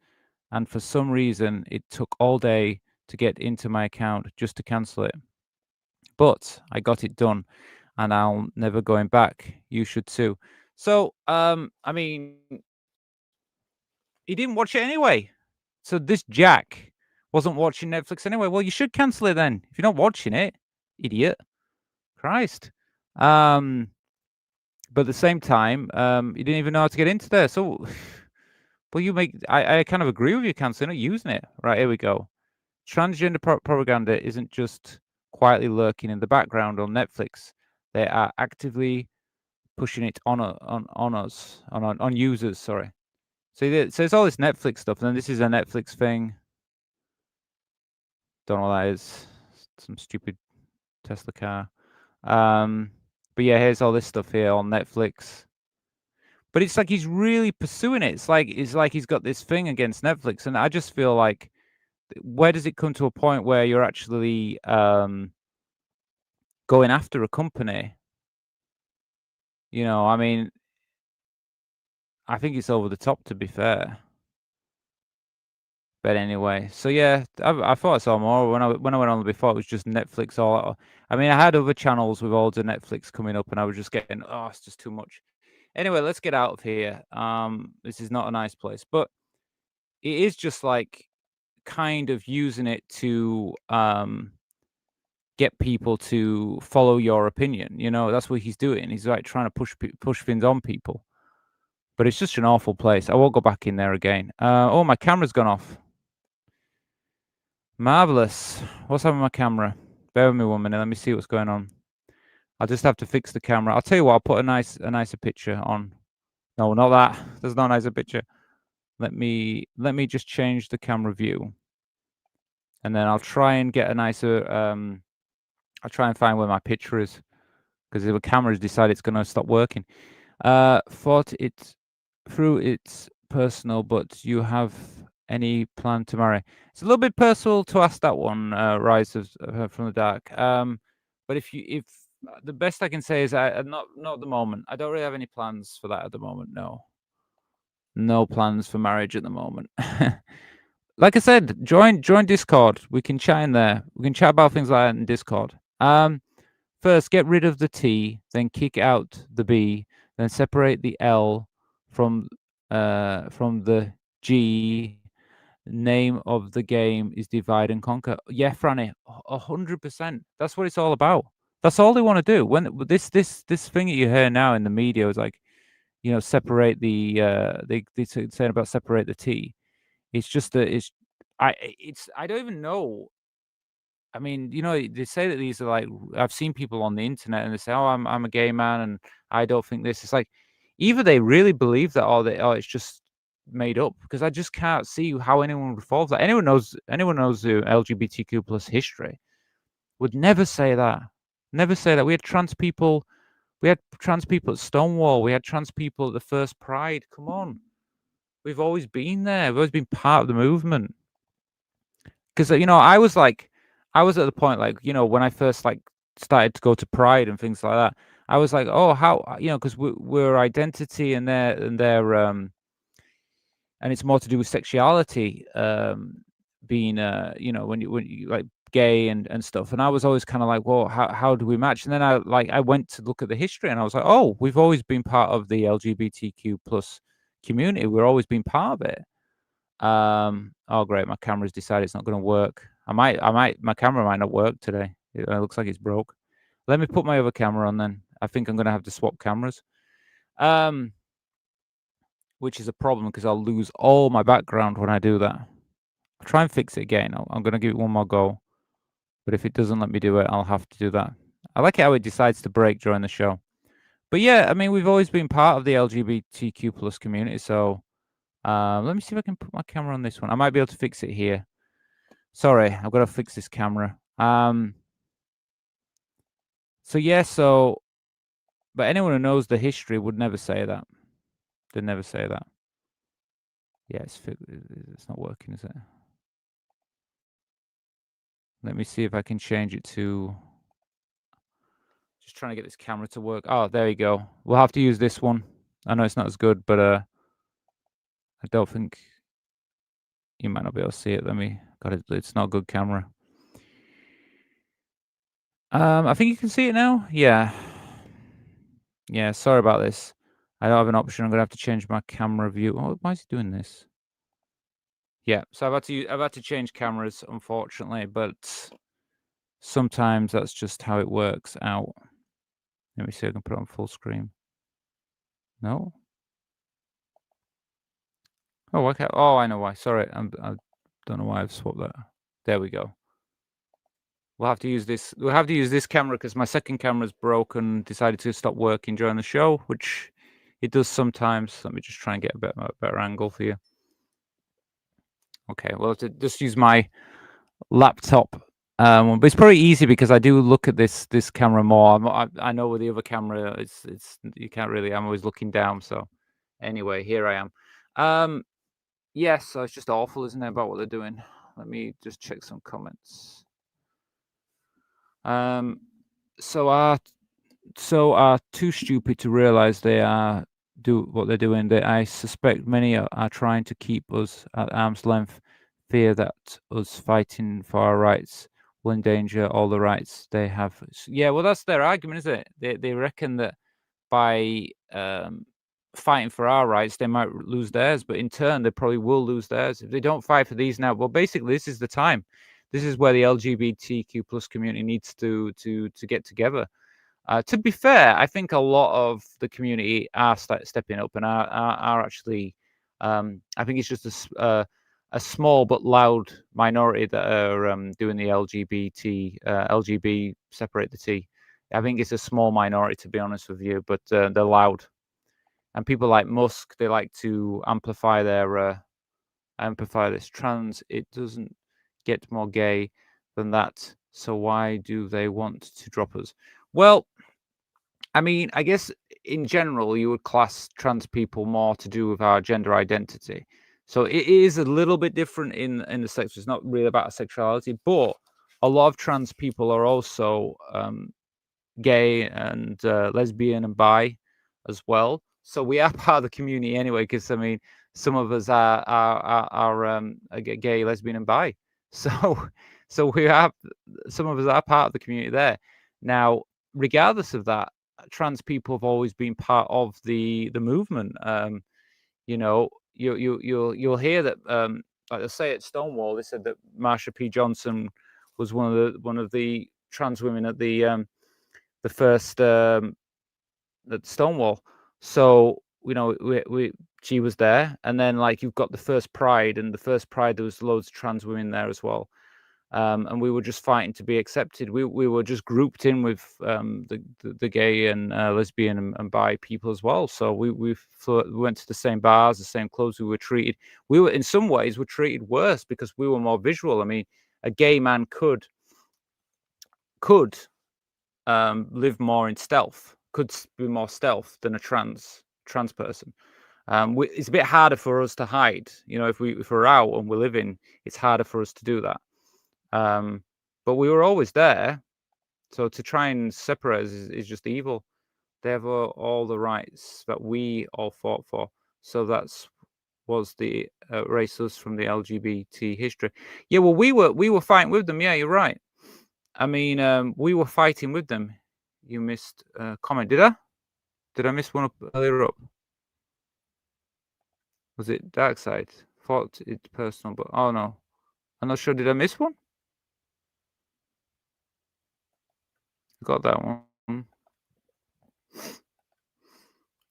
and for some reason it took all day to get into my account just to cancel it. But I got it done, and I'll never going back. You should too. So, I mean, he didn't watch it anyway. So this Jack wasn't watching Netflix anyway. Well, you should cancel it then if you're not watching it, idiot. Christ. But at the same time, he didn't even know how to get into there. So Well, I kind of agree with you, Cancer. They're not using it. Right, here we go. Transgender propaganda isn't just quietly lurking in the background on Netflix. They are actively pushing it on users. Sorry. So it's all this Netflix stuff, and then this is a Netflix thing. Don't know what that is. Some stupid Tesla car. But yeah, here's all this stuff here on Netflix. But it's like he's really pursuing it. It's like he's got this thing against Netflix, and I just feel like, where does it come to a point where you're actually going after a company? You know, I mean, I think it's over the top, to be fair. But anyway, so yeah, I thought I saw more when I went on before. It was just Netflix all. I mean, I had other channels with all the Netflix coming up, and I was just getting, oh, it's just too much. Anyway, let's get out of here. This is not a nice place, but it is just like kind of using it to get people to follow your opinion. You know, that's what he's doing. He's like trying to push things on people. But it's just an awful place. I won't go back in there again. Oh, my camera's gone off. Marvelous. What's happened with my camera? Bear with me 1 minute. Let me see what's going on. I'll just have to fix the camera. I'll tell you what. I'll put a nicer picture on. No, not that. There's no nicer picture. Let me just change the camera view, and then I'll try and get a nicer. I'll try and find where my picture is, because the camera has decided it's going to stop working. Thought it through. It's personal, but you have any plan to marry? It's a little bit personal to ask that one, Rise from the Dark. But if the best I can say is not at the moment. I don't really have any plans for that at the moment. No plans for marriage at the moment. Like I said, join Discord. We can chat in there. We can chat about things like that in Discord. First, get rid of the T, then kick out the B, then separate the L from the G. Name of the game is divide and conquer. Yeah, Franny, 100%. That's what it's all about. That's all they want to do. When this thing that you hear now in the media is like, you know, separate the they saying about separate the T. It's just that I don't even know. I mean, you know, they say that these are like, I've seen people on the internet and they say, "Oh, I'm a gay man and I don't think this." It's like, either they really believe that, or it's just made up, because I just can't see how anyone would fall for that. Anyone knows the LGBTQ plus history would never say that. Never say that. We had trans people at Stonewall. We had trans people at the first Pride. Come on. We've always been there. We've always been part of the movement. Because, you know, I was at the point, like, you know, when I first like started to go to Pride and things like that, I was like, oh, how, you know, because we're identity and their and it's more to do with sexuality, being you know, when you like gay and stuff. And I was always kind of like, well, how do we match? And then I went to look at the history, and I was like, oh, we've always been part of the LGBTQ plus community. We've always been part of it. Oh great, my camera's decided it's not going to work. My camera might not work today. It looks like it's broke. Let me put my other camera on then. I think I'm going to have to swap cameras. Which is a problem, because I'll lose all my background when I do that. I'll try and fix it again. I'm going to give it one more go. But if it doesn't let me do it, I'll have to do that. I like how it decides to break during the show. But yeah, I mean, we've always been part of the LGBTQ plus community. So let me see if I can put my camera on this one. I might be able to fix it here. Sorry, I've got to fix this camera. So yeah, but anyone who knows the history would never say that. They'd never say that. Yeah, it's not working, is it? Let me see if I can change it to... Just trying to get this camera to work. Oh, there you go. We'll have to use this one. I know it's not as good, but I don't think... You might not be able to see it. It's not a good camera. I think you can see it now. Yeah. Yeah, sorry about this. I don't have an option. I'm going to have to change my camera view. Oh, why is he doing this? Yeah, so I've had to change cameras, unfortunately, but sometimes that's just how it works out. Let me see if I can put it on full screen. No? Oh, okay. Oh, I know why. Sorry, I don't know why I've swapped that. There we go. We'll have to use this. We'll have to use this camera because my second camera's broken. Decided to stop working during the show, which it does sometimes. Let me just try and get a better angle for you. Okay, well, to just use my laptop. But it's probably easy because I do look at this camera more. I know with the other camera, it's you can't really. I'm always looking down. So anyway, here I am. Yes, so it's just awful, isn't it, about what they're doing? Let me just check some comments. So are too stupid to realize they are do what they're doing. I suspect many are trying to keep us at arm's length, fear that us fighting for our rights will endanger all the rights they have. Yeah, well, that's their argument, isn't it? They reckon that by fighting for our rights, they might lose theirs, but in turn, they probably will lose theirs if they don't fight for these now. Well, basically, this is the time. This is where the LGBTQ plus community needs to get together. To be fair, I think a lot of the community are stepping up and are actually. I think it's just a small but loud minority that are doing the LGB separate the T. I think it's a small minority, to be honest with you, but they're loud. And people like Musk, they like to amplify this trans. It doesn't get more gay than that. So why do they want to drop us? Well, I mean, I guess in general, you would class trans people more to do with our gender identity. So it is a little bit different in the sex. It's not really about sexuality, but a lot of trans people are also gay and lesbian and bi as well. So we are part of the community anyway, because I mean, some of us are gay, lesbian, and bi. So we have some of us are part of the community there. Now, regardless of that, trans people have always been part of the movement. You know, you'll hear that like they say at Stonewall, they said that Marsha P. Johnson was one of the trans women at the first at Stonewall. So you know, she was there, and then like you've got the first Pride, and the first Pride there was loads of trans women there as well. And we were just fighting to be accepted. We were just grouped in with the gay and lesbian and bi people as well. So we went to the same bars, the same clubs. We were in some ways were treated worse because we were more visual. I mean, a gay man could live more in stealth, could be more stealth than a trans person. It's a bit harder for us to hide. You know, if we're out and we're living, it's harder for us to do that. But we were always there. So to try and separate us is just evil. They have all the rights that we all fought for. So was the erase us from the LGBT history. Yeah, well, we were fighting with them. Yeah, you're right. I mean, we were fighting with them. You missed a comment. Did I miss one up earlier up? Was it Dark Side? Thought it's personal, but oh no. I'm not sure. Did I miss one? Got that one.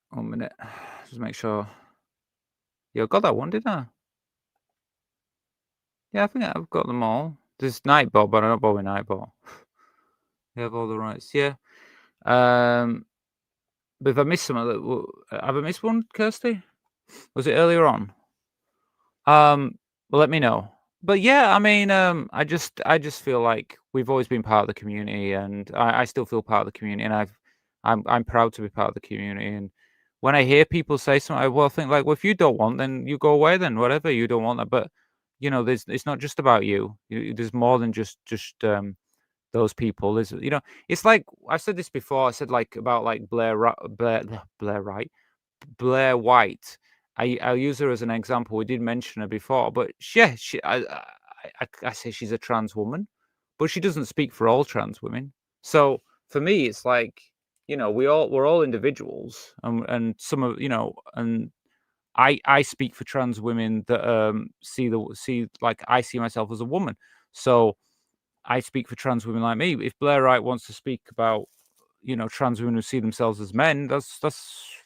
1 minute. Just make sure. Yeah, I got that one, didn't I? Yeah, I think I've got them all. There's Nightbot, but I don't bother with Nightbot. They have all the rights. Yeah. But if I missed some, have I missed one, Kirsty? Was it earlier on? Well, let me know. But yeah, I mean, I just feel like we've always been part of the community, and I still feel part of the community, and I'm proud to be part of the community. And when I hear people say something, I think like, well, if you don't want, then you go away, then whatever, you don't want that. But you know, it's not just about you. There's more than just those people. There's, you know, it's like I said this before. I said like about like Blair White. I'll use her as an example. We did mention her before, but yeah, I say she's a trans woman, but she doesn't speak for all trans women. So for me, it's like, you know, we're all individuals, and some of, you know, and I speak for trans women that see like I see myself as a woman. So I speak for trans women like me. If Blair Wright wants to speak about, you know, trans women who see themselves as men, that's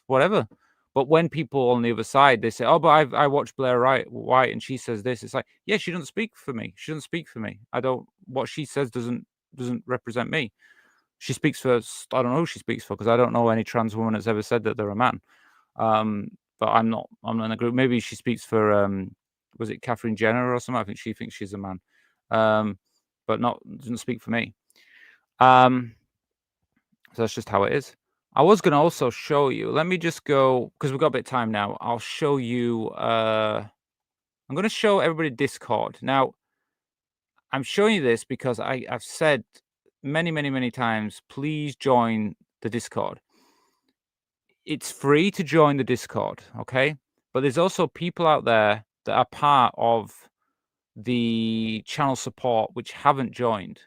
whatever. But when people on the other side, they say, "Oh, but I watched Blair White, and she says this." It's like, yeah, she doesn't speak for me. She doesn't speak for me. What she says doesn't represent me. She speaks for. I don't know who she speaks for, because I don't know any trans woman that's ever said that they're a man. But I'm not in the group. Maybe she speaks for was it Catherine Jenner or something? I think she thinks she's a man. But doesn't speak for me. So that's just how it is. I was going to also show you. Let me just go, because we've got a bit of time now. I'll show you. I'm going to show everybody Discord. Now, I'm showing you this because I've said many times, please join the Discord. It's free to join the Discord, okay? But there's also people out there that are part of the channel support which haven't joined.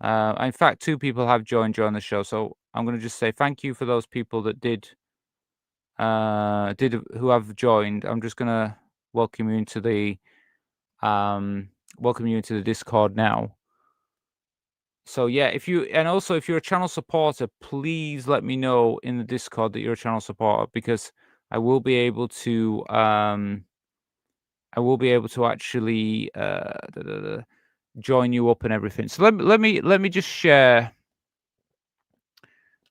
In fact, 2 people have joined the show, so I'm going to just say thank you for those people that who have joined. I'm just going to welcome you into the Discord now. So yeah, if you're a channel supporter, please let me know in the Discord that you're a channel supporter, because I will be able to actually join you up and everything. So let me just share.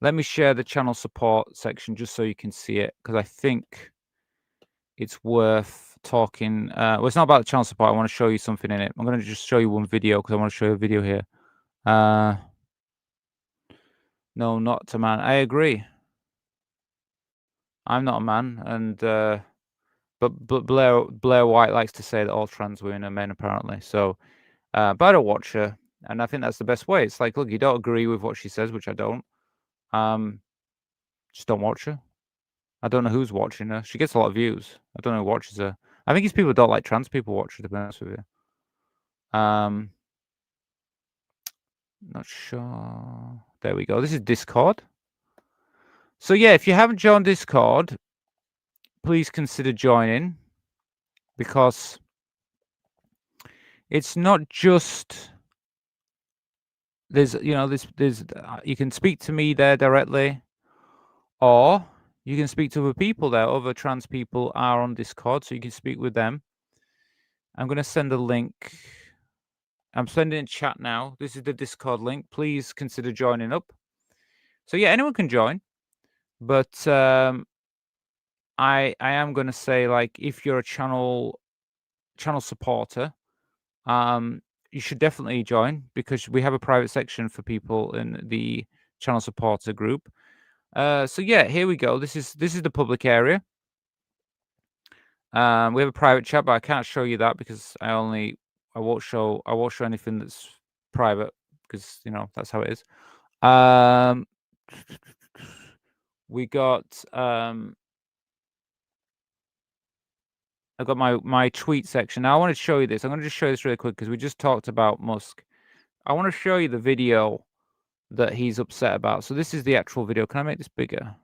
Let me share the channel support section just so you can see it, because I think it's worth talking. Well, it's not about the channel support. I want to show you something in it. I'm going to just show you one video, because I want to show you a video here. No, not a man. I agree. I'm not a man, and but Blair White likes to say that all trans women are men, apparently. So, but I don't watch her, and I think that's the best way. It's like, look, you don't agree with what she says, which I don't. Just don't watch her. I don't know who's watching her. She gets a lot of views. I don't know who watches her. I think it's people who don't like trans people watch her, to be honest with you. Not sure. There we go. This is Discord. So yeah, if you haven't joined Discord, please consider joining, because it's not just there's you can speak to me there directly, or you can speak to other people there. Other trans people are on Discord, so you can speak with them. I'm going to send a link. I'm sending in chat now. This is the Discord link. Please consider joining up. So yeah, anyone can join, but I am going to say, like, if you're a channel supporter, you should definitely join, because we have a private section for people in the channel supporter group. So yeah, here we go. This is the public area. We have a private chat, but I can't show you that because I won't show anything that's private, because that's how it is. We got I've got my tweet section. Now I want to show you this. I'm going to just show you this really quick, because we just talked about Musk. I want to show you the video that he's upset about. So this is the actual video. Can I make this bigger?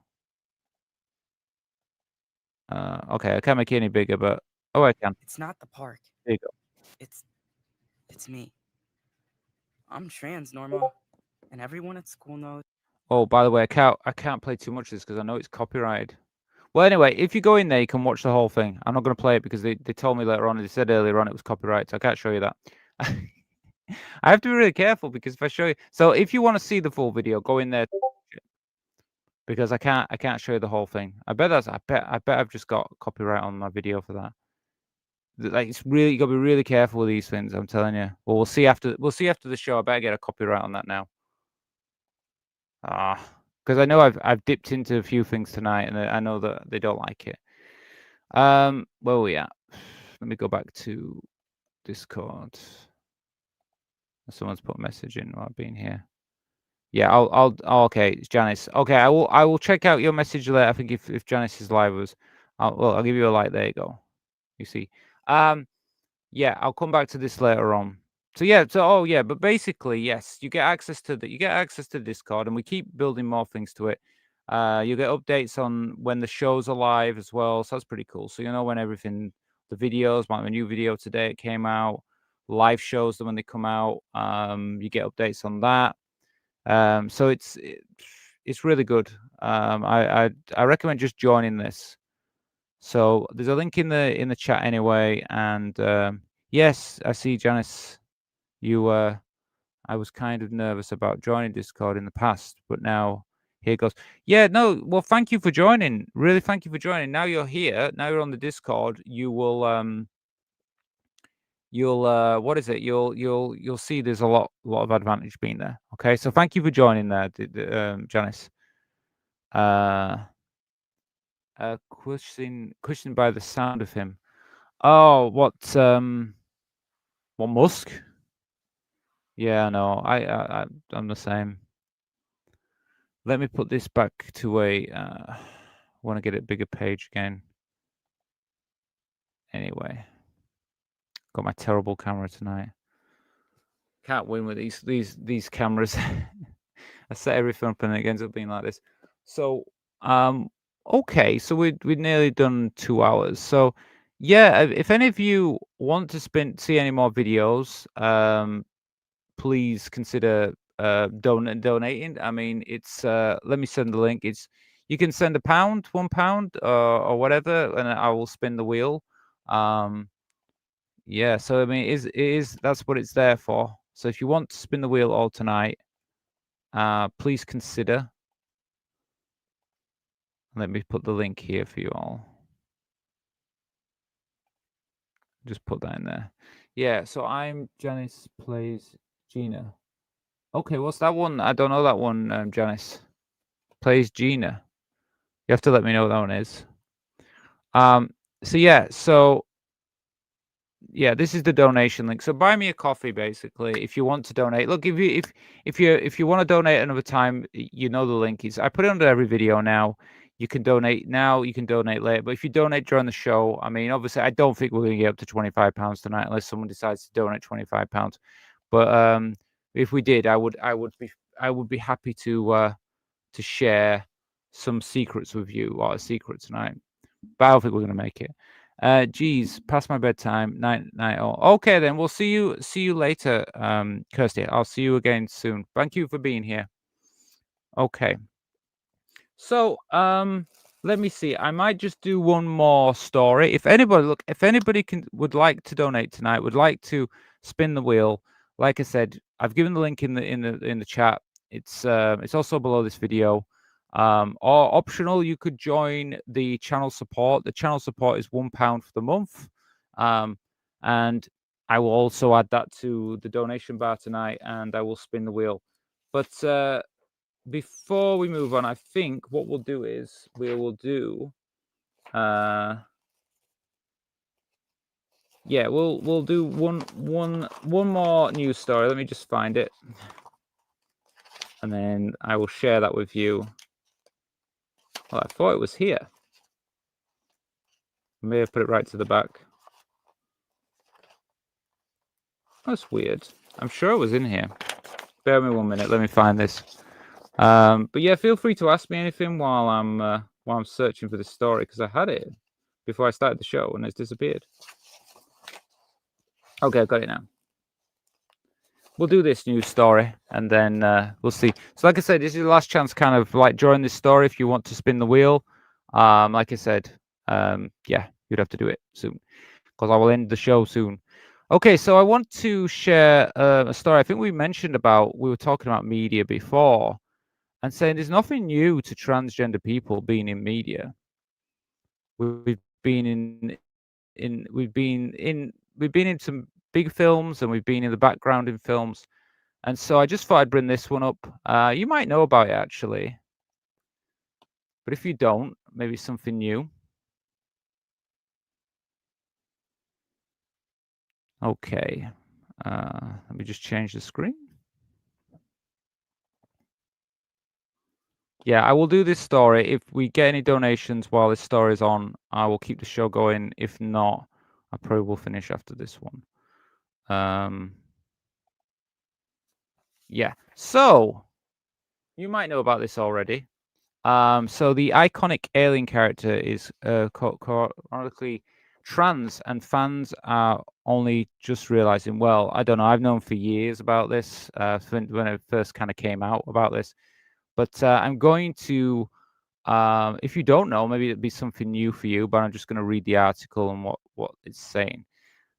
Okay, I can't make it any bigger, but I can. It's not the park. There you go. It's me. I'm trans, Norma, and everyone at school knows. Oh, by the way, I can't play too much of this because I know it's copyrighted. Well, anyway, if you go in there, you can watch the whole thing. I'm not going to play it because they told me later on. They said earlier on it was copyrighted, so I can't show you that. I have to be really careful, because if I show you, so if you want to see the full video, go in there, because I can't show you the whole thing. I bet I've just got copyright on my video for that. Like, it's really, you got to be really careful with these things. I'm telling you. Well, we'll see after the show. I better get a copyright on that now. Because I know I've dipped into a few things tonight, and I know that they don't like it. Where are we at? Let me go back to Discord. Someone's put a message in while I've been here. Yeah, okay, it's Janice. Okay, I will check out your message later. I think if Janice is live with us, I'll give you a like. There you go. You see. Yeah, I'll come back to this later on. So yeah, but basically, yes, you get access to Discord, and we keep building more things to it. You get updates on when the shows are live as well, so that's pretty cool. So when everything, the videos, like my new video today, it came out, live shows, when they come out, you get updates on that. So it's really good. I recommend just joining this. So there's a link in the chat anyway. And yes, I see, Janice. You I was kind of nervous about joining Discord in the past, but now here goes. Yeah, no, well, thank you for joining. Really, thank you for joining. Now you're here. Now you're on the Discord. You will you'll what is it? You'll see there's a lot of advantage being there. Okay, so thank you for joining there, Janice. Question by the sound of him. Oh, what Musk? Yeah, no, I'm the same. Let me put this back to a. Want to get a bigger page again. Anyway, got my terrible camera tonight. Can't win with these cameras. I set everything up and it ends up being like this. So okay, so we'd nearly done 2 hours. So yeah, if any of you want to see any more videos, please consider donating. I mean, it's let me send the link. It's you can send £1, £1, or whatever, and I will spin the wheel. Yeah, so I mean, it is that's what it's there for. So if you want to spin the wheel all tonight, please consider. Let me put the link here for you all. Just put that in there. Yeah, so I'm Janice Plays Gina. Okay, what's that one? I don't know that one, Janice. Plays Gina. You have to let me know what that one is. So yeah, this is the donation link. So buy me a coffee, basically, if you want to donate. Look, if you want to donate another time, you know the link is. I put it under every video now. You can donate now. You can donate later. But if you donate during the show, I mean, obviously, I don't think we're going to get up to £25 tonight unless someone decides to donate £25. But if we did, I would be happy to share some secrets with you, or a secret tonight. But I don't think we're going to make it. Geez, past my bedtime. Night all. Okay, then we'll see you later, Kirsty. I'll see you again soon. Thank you for being here. Okay. So let me see. I might just do one more story. If anybody would like to donate tonight, would like to spin the wheel, like I said, I've given the link in the chat. It's also below this video. Or optional, you could join the channel support. The channel support is £1 for the month. And I will also add that to the donation bar tonight, and I will spin the wheel. But before we move on, I think what we'll do is we will do yeah, we'll do one more news story. Let me just find it, and then I will share that with you. Well, I thought it was here. I may have put it right to the back. That's weird. I'm sure it was in here. Bear with me 1 minute. Let me find this. But yeah, feel free to ask me anything while I'm searching for this story, because I had it before I started the show and it's disappeared. Okay, I've got it now. We'll do this news story and then we'll see. So like I said, this is the last chance kind of like during this story if you want to spin the wheel. Like I said, yeah, you'd have to do it soon because I will end the show soon. Okay, so I want to share a story. I think we were talking about media before and saying there's nothing new to transgender people being in media. We've been in some big films and we've been in the background in films. And so I just thought I'd bring this one up. You might know about it actually. But if you don't, maybe something new. Okay. Let me just change the screen. Yeah, I will do this story. If we get any donations while this story is on, I will keep the show going. If not, I probably will finish after this one. Yeah, so you might know about this already. So the iconic Alien character is chronically trans, and fans are only just realizing. Well, I don't know. I've known for years about this when it first kind of came out about this, but I'm going to If you don't know, maybe it'd be something new for you, but I'm just going to read the article and what it's saying.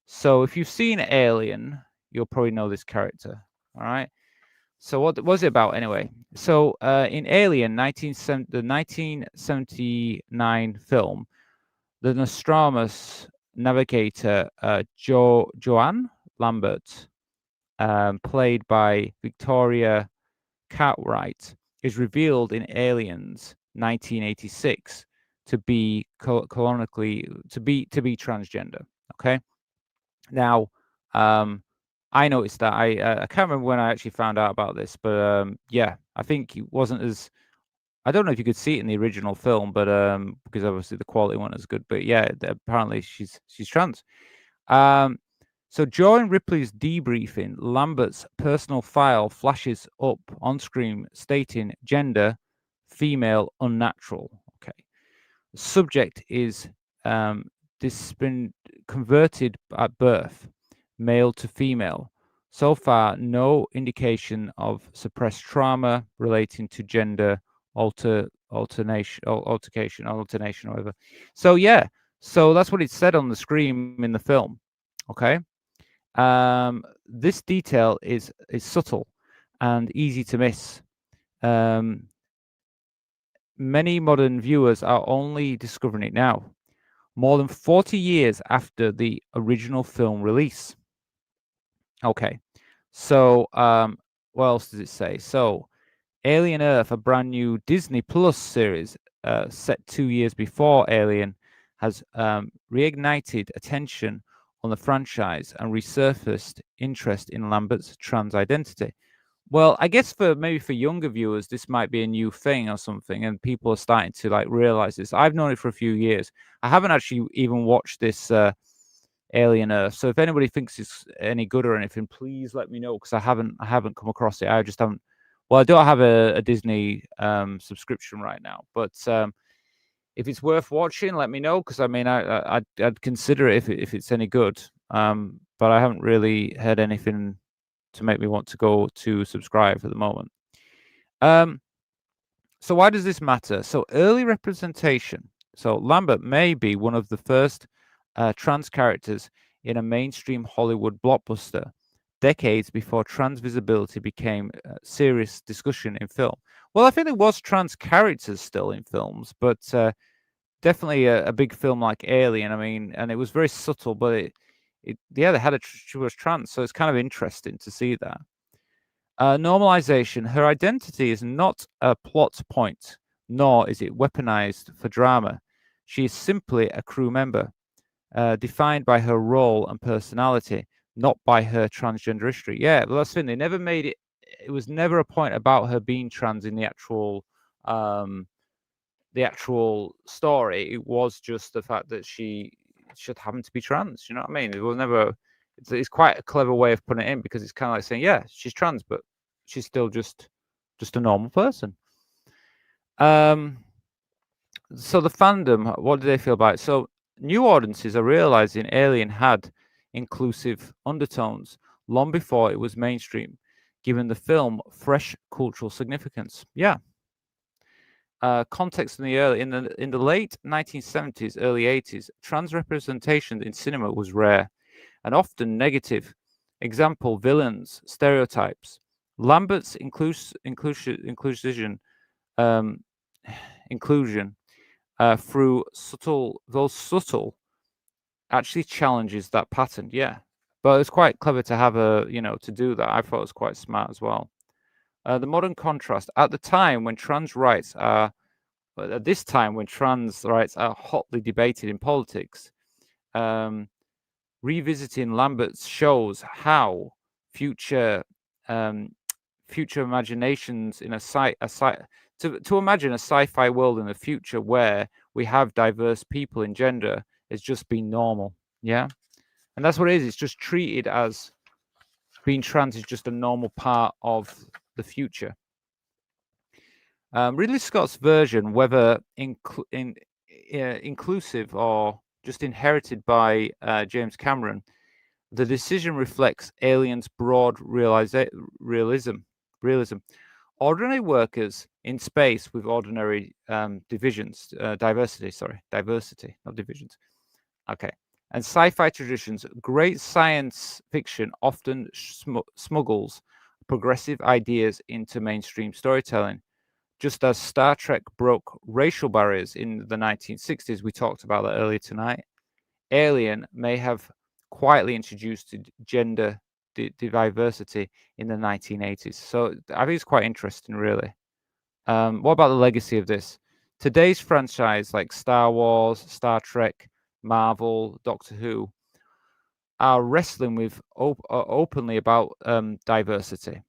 So if you've seen Alien, you'll probably know this character. All right. So what was it about anyway? So in Alien, the 1979 film, the Nostradamus navigator Joanne Lambert, played by Victoria Cartwright, is revealed in Aliens 1986 to be transgender. Okay. Now, I noticed that I can't remember when I actually found out about this, but yeah, I think it wasn't as. I don't know if you could see it in the original film, but because obviously the quality wasn't as good. But yeah, apparently she's trans. So during Ripley's debriefing, Lambert's personal file flashes up on screen stating gender female unnatural. Okay. The subject is this has been converted at birth, male to female. So far, no indication of suppressed trauma relating to gender altercation, whatever. So yeah, so that's what it said on the screen in the film. Okay. This detail is subtle and easy to miss. Many modern viewers are only discovering it now, more than 40 years after the original film release. Okay, so what else does it say? So, Alien Earth, a brand new Disney Plus series set 2 years before Alien, has reignited attention on the franchise and resurfaced interest in Lambert's trans identity. Well, I guess maybe for younger viewers, this might be a new thing or something, and people are starting to like realize this. I've known it for a few years. I haven't actually even watched this Alien Earth. So if anybody thinks it's any good or anything, please let me know, because I haven't come across it. I just haven't. Well, I don't have a Disney subscription right now, but if it's worth watching, let me know, because I mean, I'd consider it if it's any good. But I haven't really heard anything to make me want to go to subscribe at the moment. So why does this matter? So early representation. So Lambert may be one of the first trans characters in a mainstream Hollywood blockbuster, decades before trans visibility became a serious discussion in film. Well, I think there was trans characters still in films, but definitely a big film like Alien. I mean, and it was very subtle, but they had she was trans, so it's kind of interesting to see that. Normalization. Her identity is not a plot point, nor is it weaponized for drama. She is simply a crew member, defined by her role and personality, not by her transgender history. Yeah, well, that's the thing. They never made it. It was never a point about her being trans in the actual story. It was just the fact that she should happen to be trans. You know what I mean? It was never. It's quite a clever way of putting it in, because it's kind of like saying, yeah, she's trans, but she's still just a normal person. So the fandom, what do they feel about it? So new audiences are realizing Alien had inclusive undertones long before it was mainstream, giving the film fresh cultural significance. Yeah. Context in the late 1970s, early 80s, trans representation in cinema was rare and often negative. Example: villains, stereotypes. Lambert's inclusion through subtle, actually challenges that pattern. Yeah, but it's quite clever to have to do that. I thought it was quite smart as well. The modern contrast at this time when trans rights are hotly debated in politics, revisiting Lambert's shows how future imaginations in to imagine a sci-fi world in the future where we have diverse people in gender is just being normal. Yeah, and that's what it is. It's just treated as being trans is just a normal part of the future. Ridley Scott's version, whether inclusive or just inherited by James Cameron, the decision reflects Alien's broad realism. ordinary workers in space with ordinary diversity, not divisions. Okay. And sci-fi traditions, great science fiction often smuggles progressive ideas into mainstream storytelling. Just as Star Trek broke racial barriers in the 1960s, we talked about that earlier tonight, Alien may have quietly introduced gender diversity in the 1980s. So I think it's quite interesting, really. What about the legacy of this? Today's franchise, like Star Wars, Star Trek, Marvel, Doctor Who, are wrestling with openly about diversity.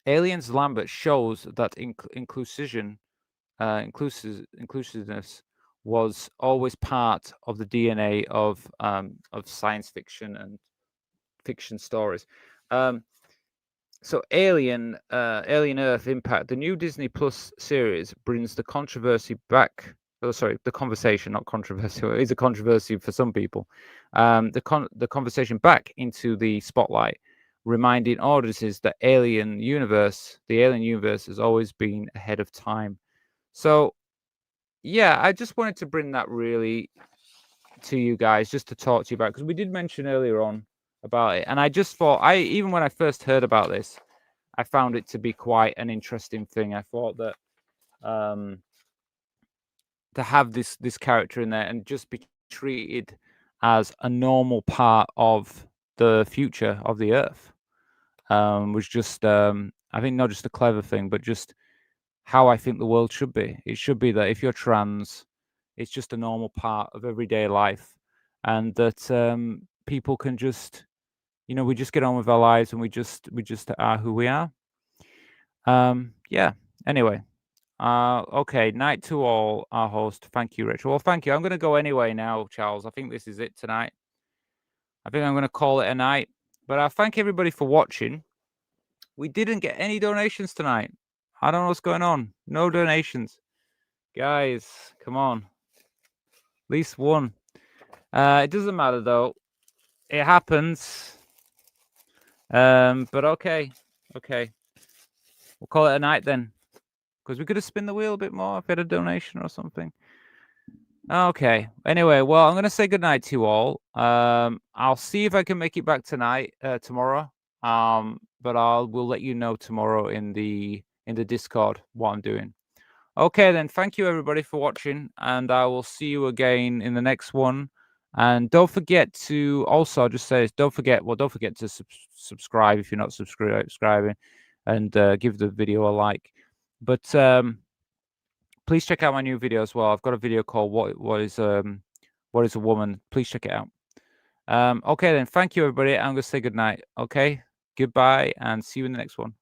Aliens Lambert shows that inclusiveness was always part of the DNA of science fiction and fiction stories. So Alien Earth Impact, the new Disney Plus series, brings the controversy back. Oh, sorry, the conversation, not controversy. It is a controversy for some people. The conversation back into the spotlight, reminding audiences that the Alien universe has always been ahead of time. So, yeah, I just wanted to bring that really to you guys, just to talk to you about, because we did mention earlier on about it, and I just thought, even when I first heard about this, I found it to be quite an interesting thing. I thought that to have this character in there and just be treated as a normal part of the future of the Earth was just, I think, not just a clever thing, but just how I think the world should be. It should be that if you're trans, it's just a normal part of everyday life, and that people can just, we just get on with our lives, and we just are who we are. Yeah. Anyway, okay. Night to all. Our host. Thank you, Rachel. Well, thank you. I'm going to go anyway now, Charles. I think this is it tonight. I think I'm going to call it a night. But I thank everybody for watching. We didn't get any donations tonight. I don't know what's going on. No donations. Guys, come on. At least one. It doesn't matter, though. It happens. But okay. Okay. We'll call it a night then. Because we could have spin the wheel a bit more if we had a donation or something. Okay. Anyway, well, I'm going to say goodnight to you all. I'll see if I can make it back tomorrow. But we'll let you know tomorrow in the Discord what I'm doing. Okay, then. Thank you, everybody, for watching. And I will see you again in the next one. And don't forget to also, I'll just say this, don't forget to subscribe if you're not subscribing, and give the video a like. But please check out my new video as well. I've got a video called What is a Woman? Please check it out. Okay, then. Thank you, everybody. I'm going to say goodnight. Okay? Goodbye, and see you in the next one.